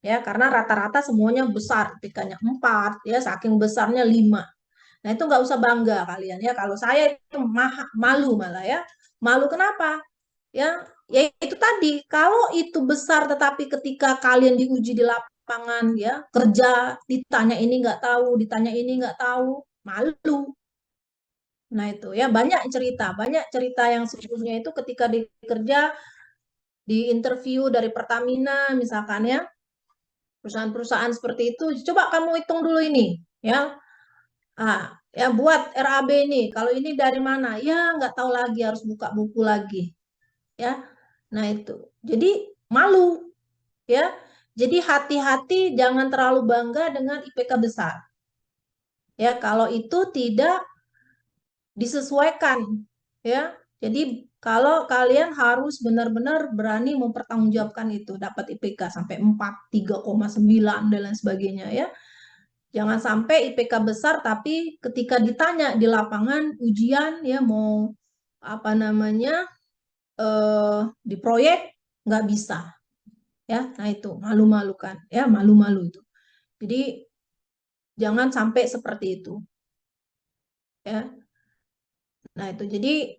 Ya, karena rata-rata semuanya besar, IPK-nya 4 ya, saking besarnya 5. Nah, itu nggak usah bangga kalian ya. Kalau saya itu malu malah ya. Malu kenapa? Ya, ya itu tadi. Kalau itu besar tetapi ketika kalian diuji di lapangan ya, kerja ditanya ini nggak tahu, ditanya ini nggak tahu, malu. Nah, itu ya banyak cerita yang sebelumnya itu ketika dikerja di interview dari Pertamina misalkan ya, perusahaan-perusahaan seperti itu, coba kamu hitung dulu ini ya. Ya buat RAB ini, kalau ini dari mana? Ya nggak tahu lagi, harus buka buku lagi. Ya, nah itu. Jadi malu, ya. Jadi hati-hati, jangan terlalu bangga dengan IPK besar. Ya, kalau itu tidak disesuaikan, ya. Jadi kalau kalian harus benar-benar berani mempertanggungjawabkan itu, dapat IPK sampai 4, 3,9 dan lain sebagainya, ya. Jangan sampai IPK besar tapi ketika ditanya di lapangan ujian ya mau apa namanya di proyek nggak bisa ya. Nah itu malu-malukan ya, malu-malu itu. Jadi jangan sampai seperti itu ya. Nah itu jadi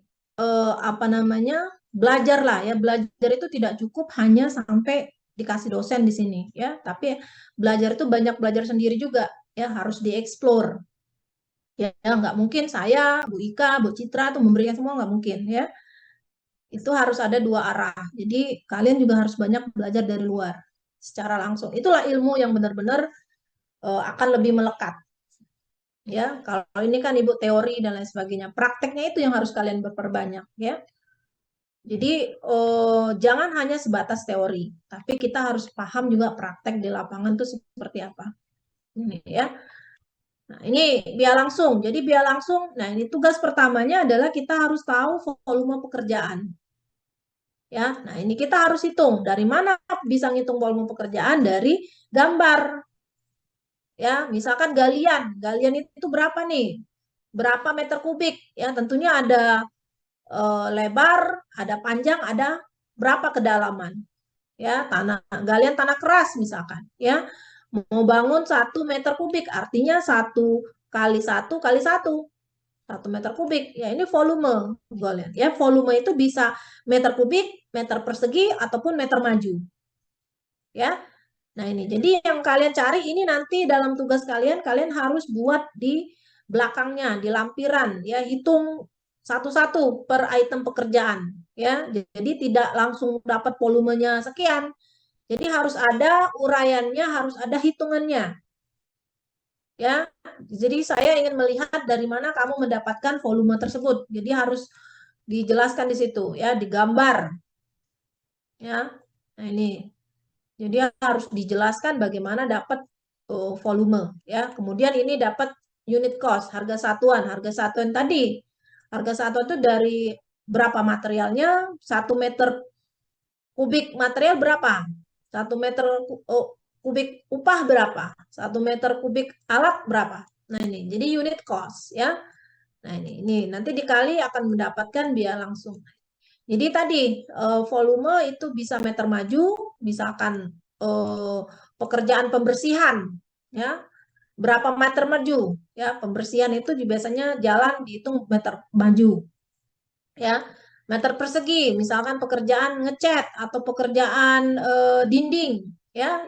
apa namanya belajarlah ya. Belajar itu tidak cukup hanya sampai dikasih dosen di sini ya, tapi belajar itu banyak belajar sendiri juga ya, harus dieksplor. Ya, nggak mungkin saya, Bu Ika, Bu Citra tuh memberikan semua, nggak mungkin ya. Itu harus ada dua arah. Jadi kalian juga harus banyak belajar dari luar secara langsung. Itulah ilmu yang benar-benar akan lebih melekat. Ya, kalau ini kan Ibu teori dan lain sebagainya. Prakteknya itu yang harus kalian berperbanyak ya. Jadi jangan hanya sebatas teori, tapi kita harus paham juga praktek di lapangan itu seperti apa. Ini ya. Nah, ini biar langsung. Jadi biar langsung, nah ini tugas pertamanya adalah kita harus tahu volume pekerjaan. Ya, nah ini kita harus hitung. Dari mana bisa ngitung volume pekerjaan? Dari gambar. Ya, misalkan galian. Galian itu berapa nih? Berapa meter kubik? Ya, tentunya ada lebar, ada panjang, ada berapa kedalaman. Ya, galian tanah keras misalkan. Ya, mau bangun 1 meter kubik, artinya 1 kali 1 kali 1 meter kubik. Ya, ini volume galian. Ya, volume itu bisa meter kubik, meter persegi, ataupun meter maju. Ya, nah ini. Jadi yang kalian cari ini nanti dalam tugas kalian, kalian harus buat di belakangnya, di lampiran. Ya, hitung satu-satu per item pekerjaan. Ya, jadi tidak langsung dapat volumenya sekian. Jadi harus ada uraiannya, harus ada hitungannya. Ya, jadi saya ingin melihat dari mana kamu mendapatkan volume tersebut. Jadi harus dijelaskan di situ, ya, digambar. Ya, nah ini. Jadi harus dijelaskan bagaimana dapat volume. Ya, kemudian ini dapat unit cost, harga satuan. Harga satuan tadi, harga satuan itu dari berapa materialnya? 1 meter kubik material berapa? 1 meter kubik upah berapa? 1 meter kubik alat berapa? Nah ini, jadi unit cost ya. Nah ini nanti dikali akan mendapatkan biaya langsung. Jadi tadi volume itu bisa meter maju, misalkan pekerjaan pembersihan ya. Berapa meter maju ya, pembersihan itu biasanya jalan dihitung meter maju. Ya. Meter persegi, misalkan pekerjaan ngecat atau pekerjaan dinding, ya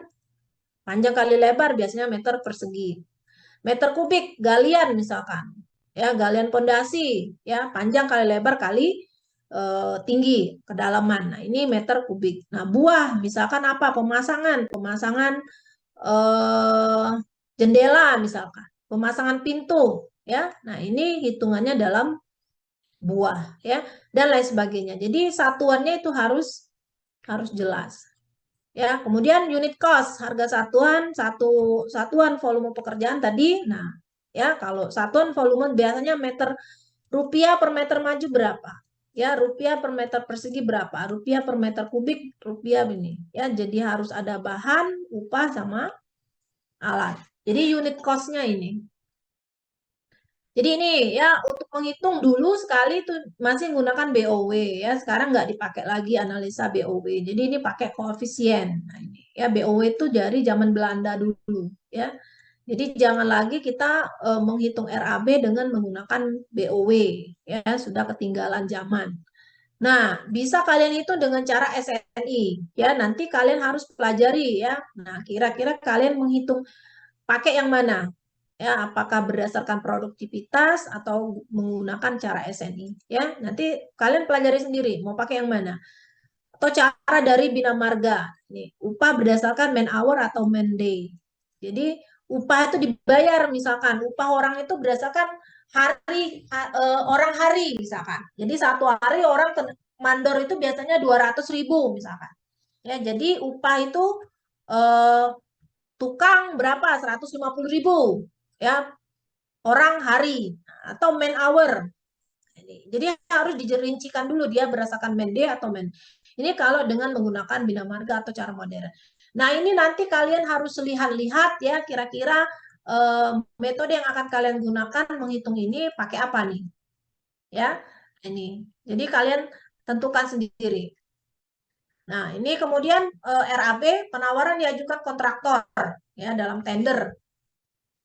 panjang kali lebar biasanya meter persegi. Meter kubik galian misalkan, ya galian pondasi, ya panjang kali lebar kali tinggi, kedalaman. Nah, ini meter kubik. Nah, buah misalkan apa? Pemasangan jendela misalkan, pemasangan pintu ya. Nah, ini hitungannya dalam buah ya dan lain sebagainya. Jadi satuannya itu harus jelas. Ya, kemudian unit cost, harga satuan volume pekerjaan tadi. Nah, ya kalau satuan volume biasanya rupiah per meter maju berapa? Ya, rupiah per meter persegi berapa? Rupiah per meter kubik, rupiah ini. Ya, jadi harus ada bahan, upah sama alat. Jadi unit cost-nya ini. Jadi ini ya untuk menghitung dulu sekali itu masih menggunakan BOW ya. Sekarang nggak dipakai lagi analisa BOW. Jadi ini pakai koefisien. Nah, ini ya BOW itu dari zaman Belanda dulu ya. Jadi jangan lagi kita menghitung RAB dengan menggunakan BOW ya, sudah ketinggalan zaman. Nah, bisa kalian hitung dengan cara SNI ya. Nanti kalian harus pelajari ya. Nah, kira-kira kalian menghitung pakai yang mana? Ya, apakah berdasarkan produktivitas atau menggunakan cara SNI ya. Nanti kalian pelajari sendiri mau pakai yang mana. Atau cara dari Bina Marga. Nih, upah berdasarkan man hour atau man day. Jadi upah itu dibayar misalkan upah orang itu berdasarkan orang hari misalkan. Jadi satu hari orang mandor itu biasanya 200.000 misalkan. Ya, jadi upah itu tukang berapa? 150.000 ya orang hari atau man hour. Jadi harus dirincikan dulu dia berdasarkan man day atau man. Ini kalau dengan menggunakan Bina Marga atau cara modern. Nah, ini nanti kalian harus lihat-lihat ya kira-kira metode yang akan kalian gunakan menghitung ini pakai apa nih. Ya. Ini. Jadi kalian tentukan sendiri. Nah, ini kemudian RAB penawaran diajukan kontraktor ya dalam tender.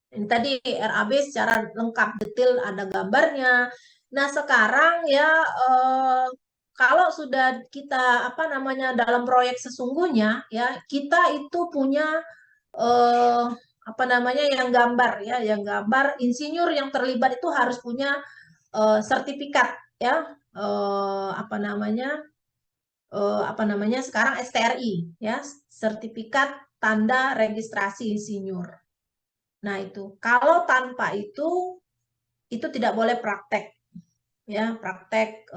Ini tadi RAB secara lengkap detail ada gambarnya. Nah, sekarang ya kalau sudah kita dalam proyek sesungguhnya ya kita itu punya yang gambar insinyur yang terlibat itu harus punya sertifikat ya sekarang STRI ya, sertifikat tanda registrasi insinyur. Nah, itu kalau tanpa itu tidak boleh praktek ya, praktek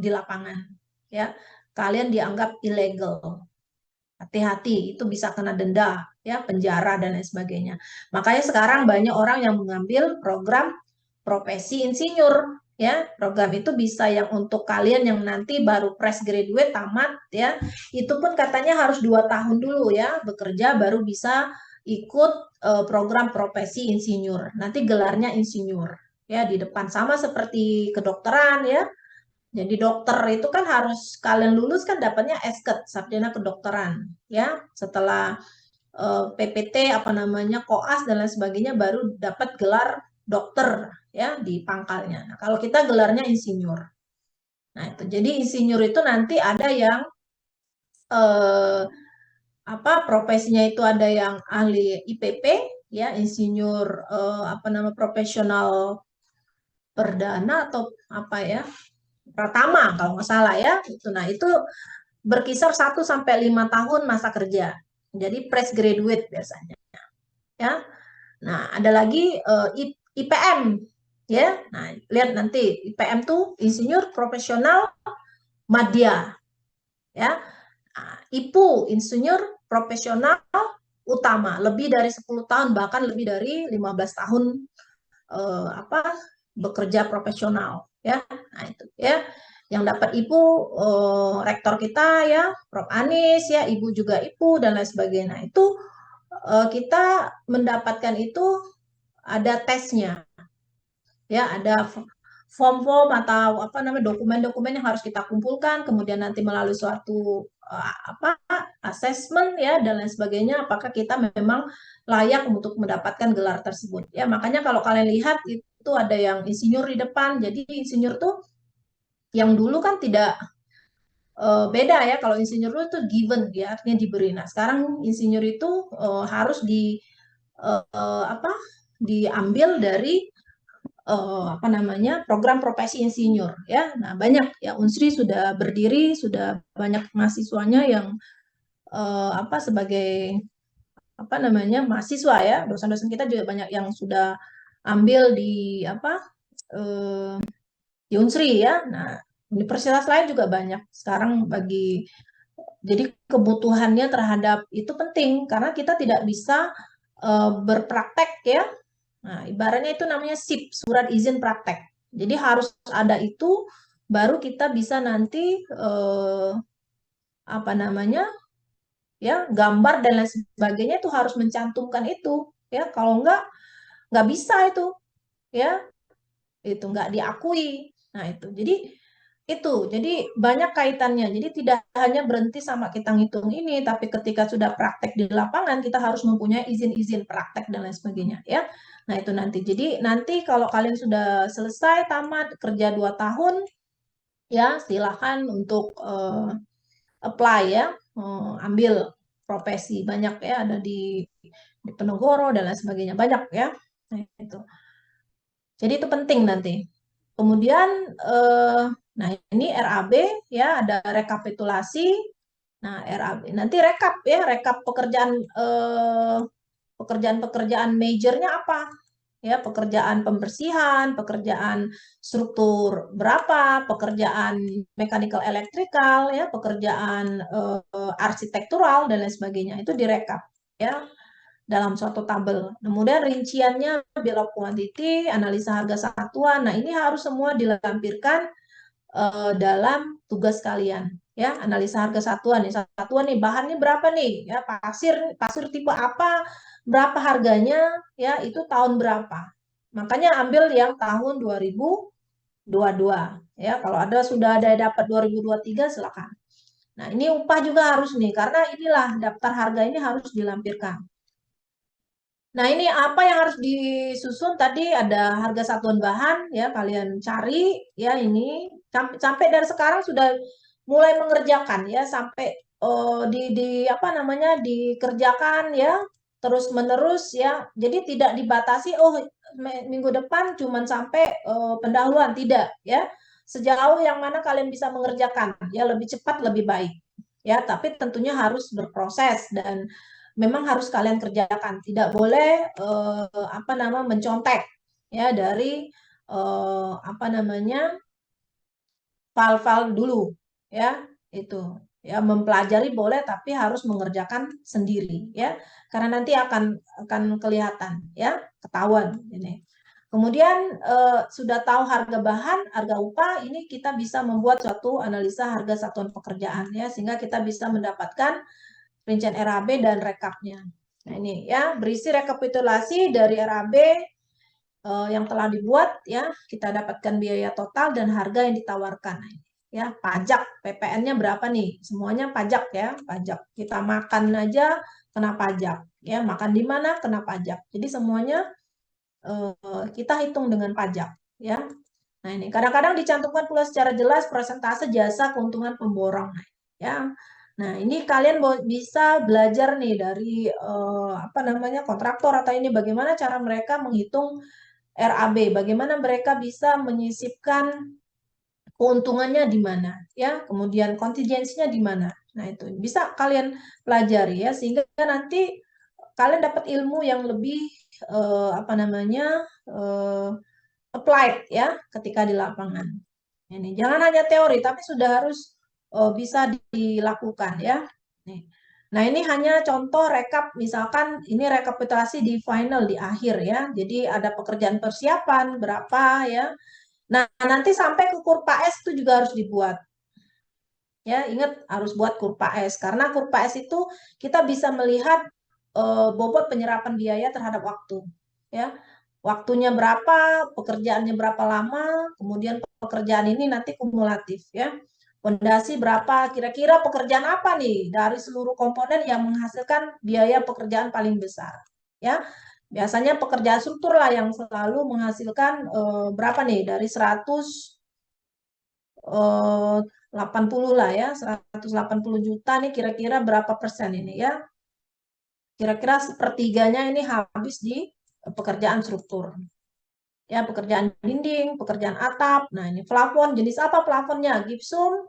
di lapangan ya. Kalian dianggap ilegal. Hati-hati, itu bisa kena denda ya, penjara dan lain sebagainya. Makanya sekarang banyak orang yang mengambil program profesi insinyur ya. Program itu bisa yang untuk kalian yang nanti baru fresh graduate tamat ya. Itu pun katanya harus 2 tahun dulu ya bekerja baru bisa ikut program profesi insinyur. Nanti gelarnya insinyur ya di depan sama seperti kedokteran ya. Jadi dokter itu kan harus kalian lulus kan dapatnya SKED, sarjana kedokteran ya. Setelah PPT koas dan lain sebagainya baru dapat gelar dokter ya di pangkalnya. Nah, kalau kita gelarnya insinyur. Nah, itu jadi insinyur itu nanti ada yang profesinya itu ada yang ahli IPP ya, insinyur profesional perdana atau pratama kalau nggak salah ya. Nah, itu berkisar 1 sampai 5 tahun masa kerja. Jadi fresh graduate biasanya. Ya. Nah, ada lagi IPM ya. Nah, lihat nanti IPM tuh insinyur profesional madya. Ya. Nah, IPU insinyur profesional utama, lebih dari 10 tahun bahkan lebih dari 15 tahun bekerja profesional ya. Nah, itu ya. Yang dapat IPU rektor kita ya, Prof Anies ya, Ibu juga IPU dan lain sebagainya. Nah, itu kita mendapatkan itu ada tesnya. Ya, ada form-form atau dokumen-dokumen yang harus kita kumpulkan, kemudian nanti melalui suatu assessment ya dan lain sebagainya apakah kita memang layak untuk mendapatkan gelar tersebut. Ya, makanya kalau kalian lihat itu ada yang insinyur di depan. Jadi insinyur tuh yang dulu kan tidak beda ya, kalau insinyur itu given ya, artinya diberi. Nah, sekarang insinyur itu harus diambil dari apa namanya, program profesi insinyur ya. Nah, banyak ya, Unsri sudah berdiri, sudah banyak mahasiswanya yang apa, sebagai apa namanya, mahasiswa ya. Dosen-dosen kita juga banyak yang sudah ambil di apa, di Unsri ya. Nah, universitas lain juga banyak sekarang jadi kebutuhannya terhadap itu penting karena kita tidak bisa berpraktek ya. Nah, ibaratnya itu namanya SIP, surat izin praktek. Jadi harus ada itu baru kita bisa nanti apa namanya, ya, gambar dan lain sebagainya itu harus mencantumkan itu ya. Kalau nggak bisa itu ya, itu nggak diakui. Nah, jadi banyak kaitannya. Jadi tidak hanya berhenti sama kita ngitung ini, tapi ketika sudah praktek di lapangan kita harus mempunyai izin-izin praktek dan lain sebagainya ya. Nah, itu nanti. Jadi nanti kalau kalian sudah selesai tamat kerja 2 tahun ya, silakan untuk apply ya, ambil profesi. Banyak ya, ada di Penogoro dan lain sebagainya, banyak ya. Nah, itu. Jadi itu penting nanti. Kemudian nah, ini RAB ya, ada rekapitulasi. Nah, RAB nanti rekap ya, rekap pekerjaan majornya apa ya, pekerjaan pembersihan, pekerjaan struktur berapa, pekerjaan mechanical electrical ya, pekerjaan arsitektural dan lain sebagainya, itu direkap ya dalam suatu tabel. Kemudian rinciannya, bill of quantity, analisa harga satuan. Nah, ini harus semua dilampirkan dalam tugas kalian ya. Analisa harga satuan nih, bahannya berapa nih ya, pasir tipe apa, berapa harganya ya, itu tahun berapa. Makanya ambil yang tahun 2022 ya. Kalau sudah ada dapat 2023 silakan. Nah, ini upah juga harus nih, karena inilah daftar harga ini harus dilampirkan. Nah, ini apa yang harus disusun tadi, ada harga satuan bahan ya, kalian cari ya. Ini sampai dari sekarang sudah mulai mengerjakan ya, sampai di apa namanya, dikerjakan ya terus menerus ya. Jadi tidak dibatasi, oh minggu depan cuman sampai pendahuluan, tidak ya. Sejauh yang mana kalian bisa mengerjakan ya, lebih cepat lebih baik ya, tapi tentunya harus berproses dan memang harus kalian kerjakan. Tidak boleh apa nama, mencontek ya dari apa namanya, file-file dulu ya. Itu ya, mempelajari boleh tapi harus mengerjakan sendiri ya, karena nanti akan kelihatan ya, ketahuan ini. Kemudian sudah tahu harga bahan, harga upah, ini kita bisa membuat suatu analisa harga satuan pekerjaan ya, sehingga kita bisa mendapatkan rincian RAB dan rekapnya. Nah, ini ya, berisi rekapitulasi dari RAB yang telah dibuat ya, kita dapatkan biaya total dan harga yang ditawarkan. Nah, ya, pajak PPN-nya berapa nih? Semuanya pajak ya, pajak. Kita makan aja kena pajak ya, makan di mana kena pajak. Jadi semuanya kita hitung dengan pajak ya. Nah, ini kadang-kadang dicantumkan pula secara jelas persentase jasa keuntungan pemborong ya. Nah, ini kalian bisa belajar nih dari apa namanya, kontraktor atau ini, bagaimana cara mereka menghitung RAB, bagaimana mereka bisa menyisipkan keuntungannya di mana ya, kemudian kontingensinya di mana. Nah, itu bisa kalian pelajari ya, sehingga nanti kalian dapat ilmu yang lebih apa namanya, applied ya ketika di lapangan. Ini jangan hanya teori, tapi sudah harus bisa dilakukan ya. Nih. Nah, ini hanya contoh rekap, misalkan ini rekapitulasi di final, di akhir ya. Jadi ada pekerjaan persiapan berapa ya. Nah, nanti sampai ke kurva S itu juga harus dibuat. Ya, ingat harus buat kurva S, karena kurva S itu kita bisa melihat bobot penyerapan biaya terhadap waktu ya. Waktunya berapa, pekerjaannya berapa lama, kemudian pekerjaan ini nanti kumulatif ya. Fondasi berapa, kira-kira pekerjaan apa nih dari seluruh komponen yang menghasilkan biaya pekerjaan paling besar ya. Biasanya pekerjaan struktur lah yang selalu menghasilkan berapa nih, dari 180 lah ya, 180 juta nih, kira-kira berapa persen ini ya. Kira-kira sepertiganya ini habis di pekerjaan struktur. Ya, pekerjaan dinding, pekerjaan atap. Nah, ini plafon, jenis apa plafonnya? Gipsum,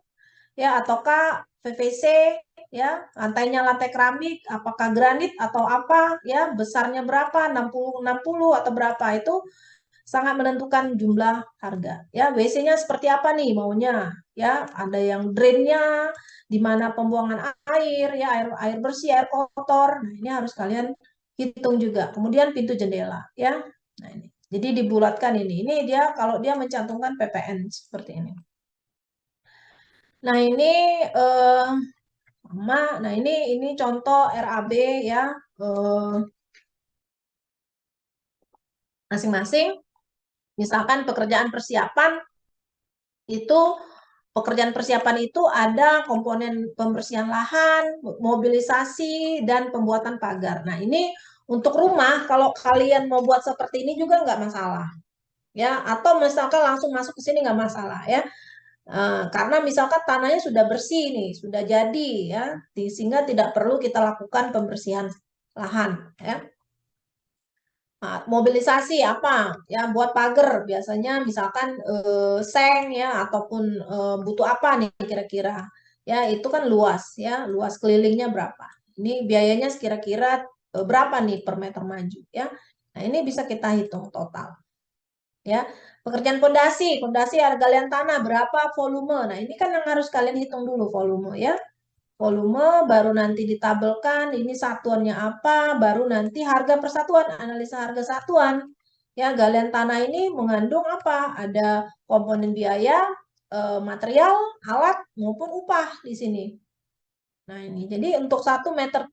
ya, ataukah PVC, ya, lantainya lantai keramik, apakah granit atau apa, ya, besarnya berapa, 60 atau berapa, itu sangat menentukan jumlah harga. Ya, WC-nya seperti apa nih maunya? Ya, ada yang drainnya, di mana pembuangan air, ya, air bersih, air kotor. Nah, ini harus kalian hitung juga. Kemudian pintu jendela, ya. Nah, ini. Jadi dibulatkan ini. Ini dia kalau dia mencantumkan PPN seperti ini. Nah, ini sama. Nah, ini contoh RAB ya. Masing-masing. Misalkan pekerjaan persiapan itu pekerjaan persiapan itu ada komponen pembersihan lahan, mobilisasi, dan pembuatan pagar. Nah, ini untuk rumah, kalau kalian mau buat seperti ini juga nggak masalah. Ya, atau misalkan langsung masuk ke sini nggak masalah ya. Karena misalkan tanahnya sudah bersih nih, sudah jadi ya, sehingga tidak perlu kita lakukan pembersihan lahan ya. Nah, mobilisasi apa ya buat pagar biasanya misalkan seng ya ataupun butuh apa nih kira-kira ya itu kan luas ya luas kelilingnya berapa ini biayanya kira-kira berapa nih per meter maju ya. Nah, ini bisa kita hitung total ya. Pekerjaan pondasi harga galian tanah berapa volume. Nah, ini kan yang harus kalian hitung dulu volume ya. Volume, baru nanti ditabelkan, ini satuannya apa, baru nanti harga persatuan, analisa harga satuan. Ya, galian tanah ini mengandung apa? Ada komponen biaya, material, alat, maupun upah di sini. Nah, ini. Jadi untuk 1 meter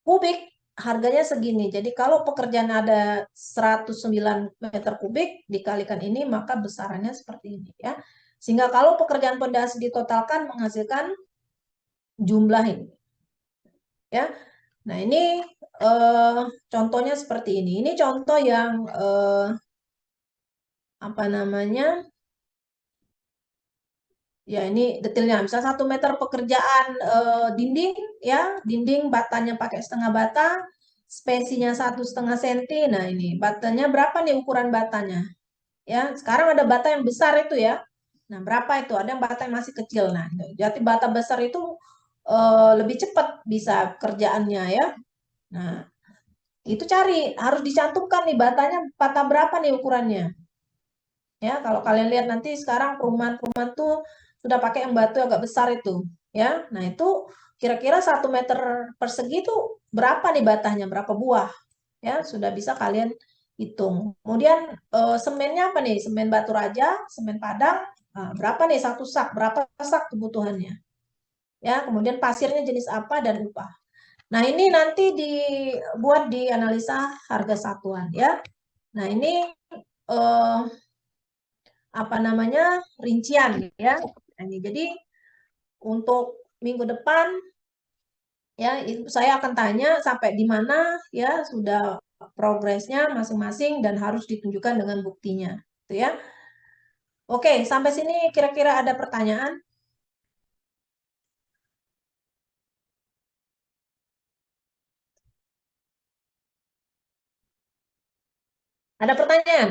kubik, harganya segini. Jadi kalau pekerjaan ada 109 meter kubik, dikalikan ini, maka besarannya seperti ini. Ya. Sehingga kalau pekerjaan pondasi ditotalkan menghasilkan jumlah ini. Ya. Nah, ini contohnya seperti ini. Ini contoh yang apa namanya? Ya, ini detailnya. Misal 1 meter pekerjaan dinding, ya, dinding batanya pakai setengah bata, spesinya 1,5 senti. Nah, ini batanya berapa nih ukuran batanya? Ya, sekarang ada bata yang besar itu ya. Nah, berapa itu? Ada yang bata yang masih kecil. Nah, jadi bata besar itu lebih cepat bisa kerjaannya ya. Nah, itu cari, harus dicantumkan nih batanya bata berapa nih ukurannya. Ya, kalau kalian lihat nanti sekarang perumahan-perumahan tuh sudah pakai yang batu agak besar itu. Ya, nah itu kira-kira 1 meter persegi itu berapa nih batanya, berapa buah. Ya, sudah bisa kalian hitung. Kemudian semennya apa nih? Semen batu raja, semen padang, berapa nih satu sak, berapa sak kebutuhannya. Ya, kemudian pasirnya jenis apa dan upah. Nah, ini nanti dibuat di analisa harga satuan ya. Nah, ini eh, apa namanya? Rincian ya. Nah, ini jadi untuk minggu depan ya saya akan tanya sampai di mana ya sudah progresnya masing-masing dan harus ditunjukkan dengan buktinya, gitu ya. Oke, sampai sini kira-kira ada pertanyaan? Ada pertanyaan?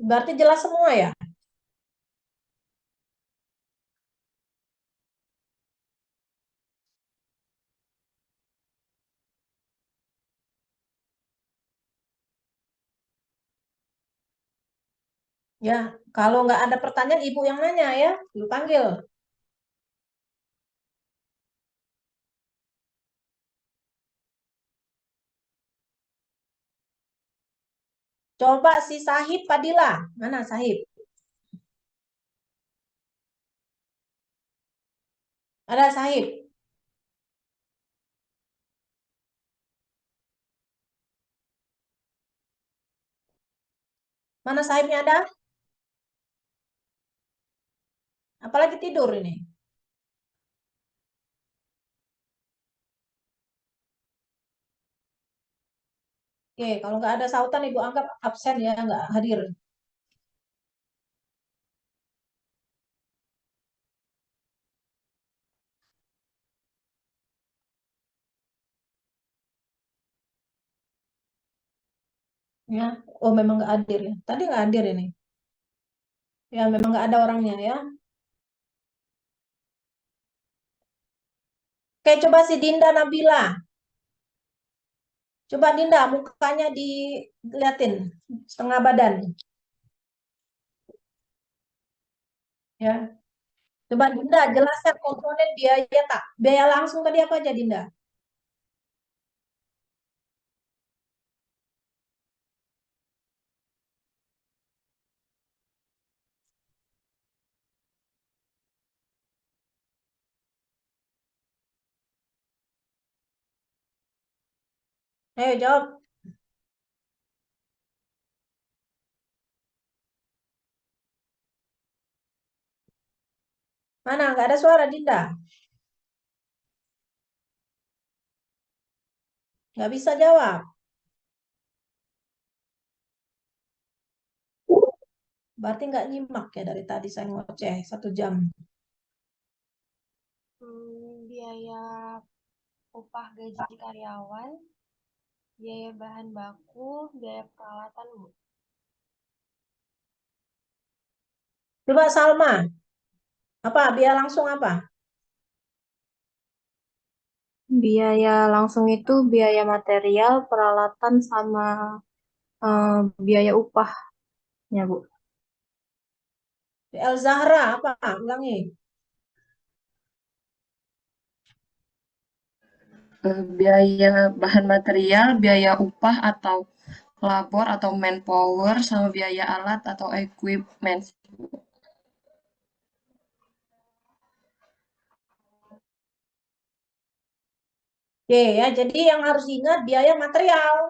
Berarti jelas semua ya? Ya, kalau nggak ada pertanyaan, ibu yang nanya ya, ibu panggil. Coba si Sahib Padilla, mana Sahib? Ada Sahib? Mana Sahibnya ada? Apalagi tidur ini. Oke, kalau nggak ada sautan, ibu anggap absen ya, nggak hadir. Ya, oh memang nggak hadir ya. Tadi nggak hadir ini. Ya, memang nggak ada orangnya ya. Oke, coba si Dinda Nabila. Coba Dinda, mukanya diliatin setengah badan. Ya, coba Dinda jelaskan komponen biaya tak. Biaya langsung tadi apa aja Dinda? Ayo jawab. Mana? Nggak ada suara Dinda. Nggak bisa jawab. Berarti nggak nyimak ya dari tadi saya ngoceh 1 jam. Biaya upah gaji karyawan, biaya bahan baku, biaya peralatan, Bu. Coba Salma. Apa? Biaya langsung apa? Biaya langsung itu biaya material, peralatan, sama biaya upahnya, Bu. El Zahra apa? Ulangi. Biaya bahan material, biaya upah atau labor atau manpower, sama biaya alat atau equipment. Oke ya, jadi yang harus diingat biaya material.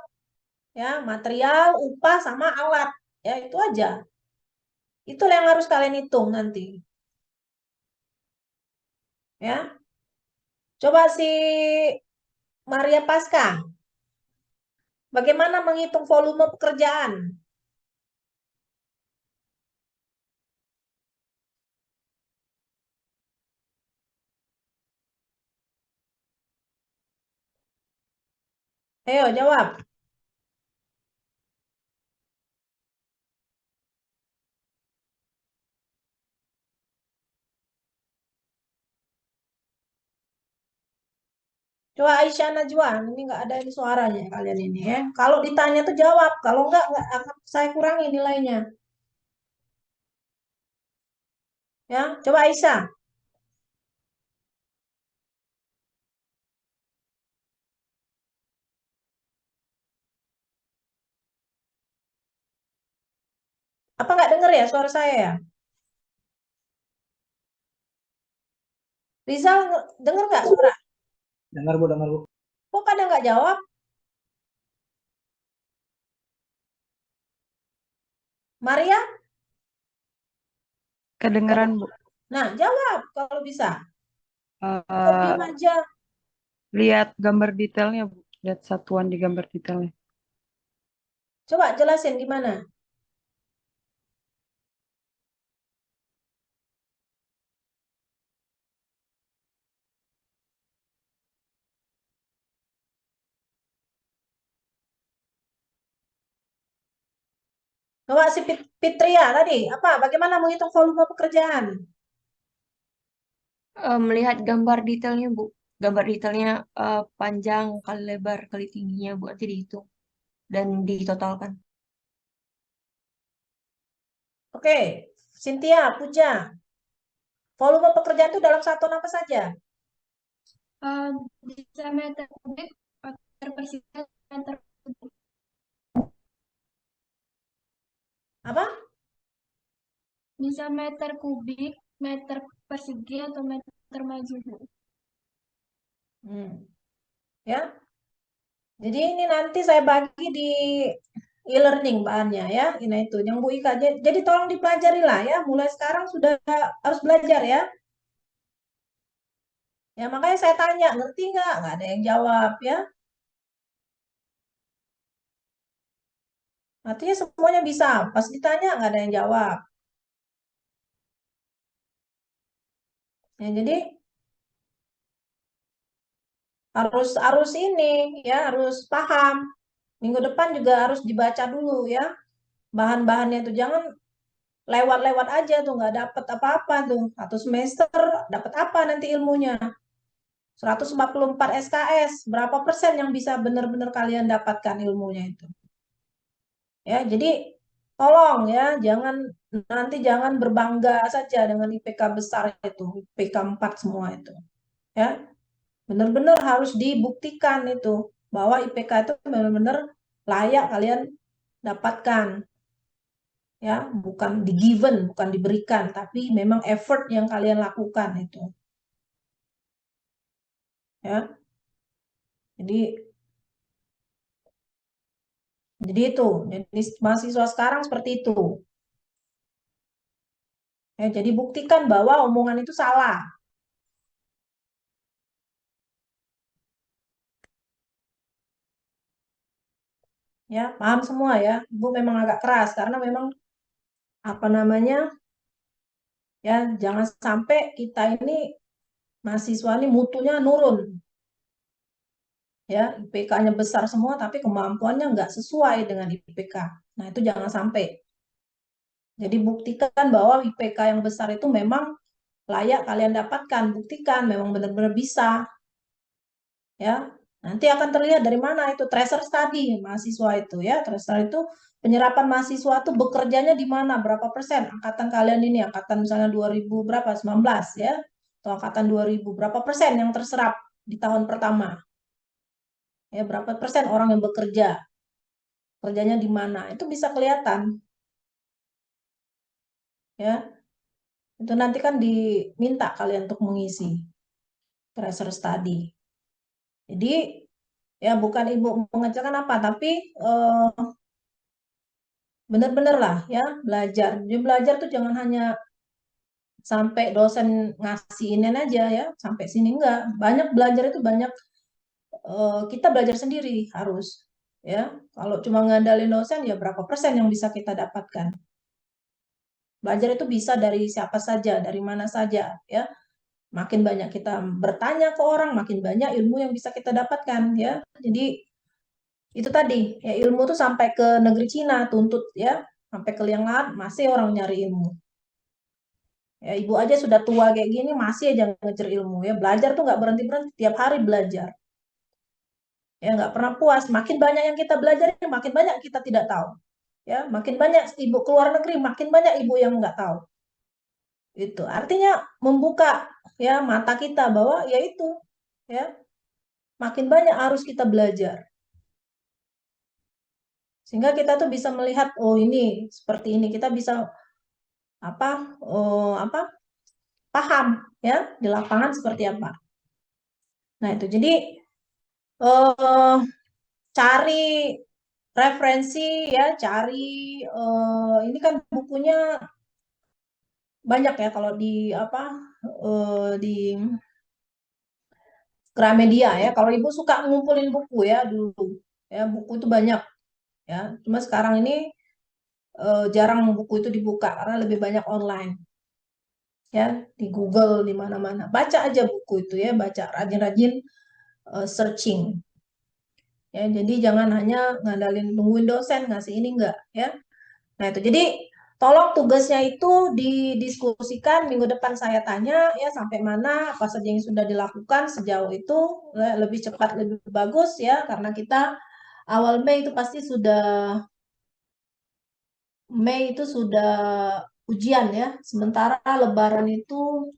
Ya, material, upah sama alat. Ya, itu aja. Itulah yang harus kalian hitung nanti. Ya. Coba si Maria Pasca. Bagaimana menghitung volume pekerjaan? Ayo jawab. Coba Aisyah Najwa, ini nggak ada ini suaranya kalian ini ya. Kalau ditanya tuh jawab, kalau nggak akan saya kurangi nilainya. Ya, coba Aisyah. Apa nggak dengar ya suara saya ya? Rizal dengar nggak suara? Dengar Bu, dengar Bu. Kok pada nggak jawab? Maria? Kedengeran, Bu. Nah, jawab kalau bisa. Kok Eh, diam aja? lihat gambar detailnya, Bu. Lihat satuan di gambar detailnya. Coba jelasin gimana? Coba si Fitria tadi, apa? Bagaimana menghitung volume pekerjaan? Melihat gambar detailnya, Bu. Gambar detailnya panjang kali lebar kali tingginya, Bu. Nanti dihitung dan ditotalkan. Oke, Cynthia, Puja. Volume pekerjaan itu dalam satuan apa saja? Bisa meter kubik, meter persegi, meter kubik. Apa? Bisa meter kubik, meter persegi, atau meter maju, Bu. Ya. Jadi ini nanti saya bagi di e-learning bahannya ya. Ini itu yang Bu Ika. Jadi tolong dipelajari lah ya. Mulai sekarang sudah harus belajar ya. Ya makanya saya tanya, ngerti nggak? Nggak ada yang jawab ya. Artinya semuanya bisa. Pas ditanya nggak ada yang jawab. Ya, jadi harus harus ini ya harus paham Minggu depan juga harus dibaca dulu ya bahan-bahannya itu, jangan lewat-lewat aja tuh nggak dapet apa-apa tuh. Satu semester dapat apa nanti ilmunya? 144 SKS, berapa persen yang bisa benar-benar kalian dapatkan ilmunya itu? Ya, jadi tolong ya, jangan berbangga saja dengan IPK besar itu, IPK 4 semua itu. Ya, benar-benar harus dibuktikan itu bahwa IPK itu benar-benar layak kalian dapatkan. Ya, bukan di-given, bukan diberikan, tapi memang effort yang kalian lakukan itu. Ya. Jadi itu, jadi mahasiswa sekarang seperti itu. Ya, jadi buktikan bahwa omongan itu salah. Ya, paham semua ya. Ibu memang agak keras karena memang apa namanya? Ya, jangan sampai kita ini mahasiswa ini mutunya nurun. Ya, IPK-nya besar semua tapi kemampuannya nggak sesuai dengan IPK. Nah, itu jangan sampai. Jadi buktikan bahwa IPK yang besar itu memang layak kalian dapatkan. Buktikan memang benar-benar bisa. Ya, nanti akan terlihat dari mana itu tracer study mahasiswa itu ya. Tracer itu penyerapan mahasiswa itu bekerjanya di mana, berapa persen angkatan kalian ini, angkatan misalnya 2000 berapa, 19 ya, atau angkatan 2000 berapa persen yang terserap di tahun pertama. Ya, berapa persen orang yang bekerja, kerjanya di mana, itu bisa kelihatan. Ya, itu nanti kan diminta kalian untuk mengisi tracer study. Jadi ya bukan ibu mengecilkan apa, tapi benar-benar lah ya belajar. Jadi belajar tuh jangan hanya sampai dosen ngasihin aja ya, sampai sini enggak. Banyak belajar itu banyak kita belajar sendiri harus ya. Kalau cuma ngandalin dosen ya berapa persen yang bisa kita dapatkan. Belajar itu bisa dari siapa saja, dari mana saja ya. Makin banyak kita bertanya ke orang, makin banyak ilmu yang bisa kita dapatkan ya. Jadi itu tadi ya, ilmu tuh sampai ke negeri Cina tuntut ya, sampai ke liang lahat masih orang nyari ilmu. Ya, ibu aja sudah tua kayak gini masih aja ngejar ilmu ya. Belajar tuh nggak berhenti-berhenti, tiap hari belajar. Ya, nggak pernah puas. Makin banyak yang kita belajar, makin banyak kita tidak tahu. Ya, makin banyak ibu keluar negeri, makin banyak ibu yang nggak tahu. Itu artinya membuka ya mata kita bahwa ya itu ya, makin banyak harus kita belajar. Sehingga kita tuh bisa melihat, oh ini seperti ini, kita bisa apa paham ya di lapangan seperti apa. Nah itu jadi cari referensi ya, cari ini kan bukunya banyak ya kalau di di Gramedia ya. Kalau ibu suka ngumpulin buku ya dulu ya, buku itu banyak ya. Cuma sekarang ini jarang buku itu dibuka karena lebih banyak online ya, di Google di mana-mana. Baca aja buku itu ya, baca rajin-rajin searching. Ya, jadi jangan hanya ngandalin nungguin dosen ngasih ini enggak ya. Nah, itu jadi tolong tugasnya itu didiskusikan minggu depan, saya tanya ya sampai mana apa saja yang sudah dilakukan sejauh itu, lebih cepat lebih bagus ya, karena kita awal Mei itu pasti sudah ujian ya. Sementara Lebaran itu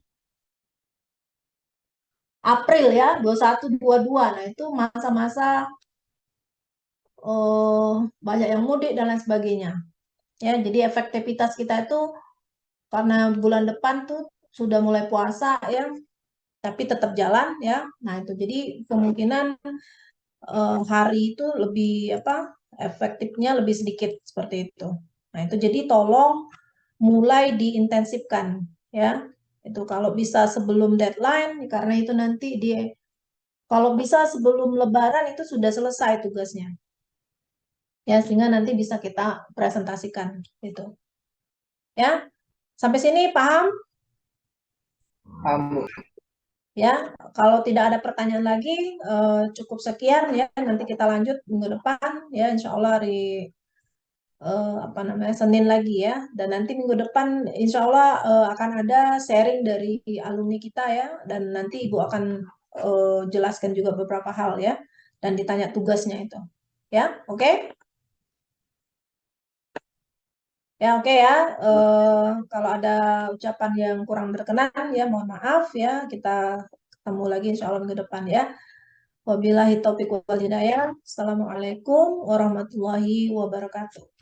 April ya, 21 22. Nah, itu masa-masa banyak yang mudik dan lain sebagainya. Ya, jadi efektivitas kita itu karena bulan depan tuh sudah mulai puasa ya, tapi tetap jalan ya. Nah, itu jadi kemungkinan hari itu lebih efektifnya lebih sedikit seperti itu. Nah, itu jadi tolong mulai diintensifkan ya. Itu kalau bisa sebelum deadline, karena itu nanti kalau bisa sebelum Lebaran itu sudah selesai tugasnya. Ya, sehingga nanti bisa kita presentasikan itu. Ya. Sampai sini paham? Paham, Bu. Ya, kalau tidak ada pertanyaan lagi, cukup sekian ya. Nanti kita lanjut minggu depan ya, insya Allah hari apa namanya Senin lagi ya. Dan nanti minggu depan insya Allah akan ada sharing dari alumni kita ya. Dan nanti Ibu akan jelaskan juga beberapa hal ya. Dan ditanya tugasnya itu. Ya, oke? Ya, oke ya. Kalau ada ucapan yang kurang berkenan ya, mohon maaf ya. Kita ketemu lagi insya Allah minggu depan ya. Wabillahi taufiq wal hidayah. Assalamualaikum warahmatullahi wabarakatuh.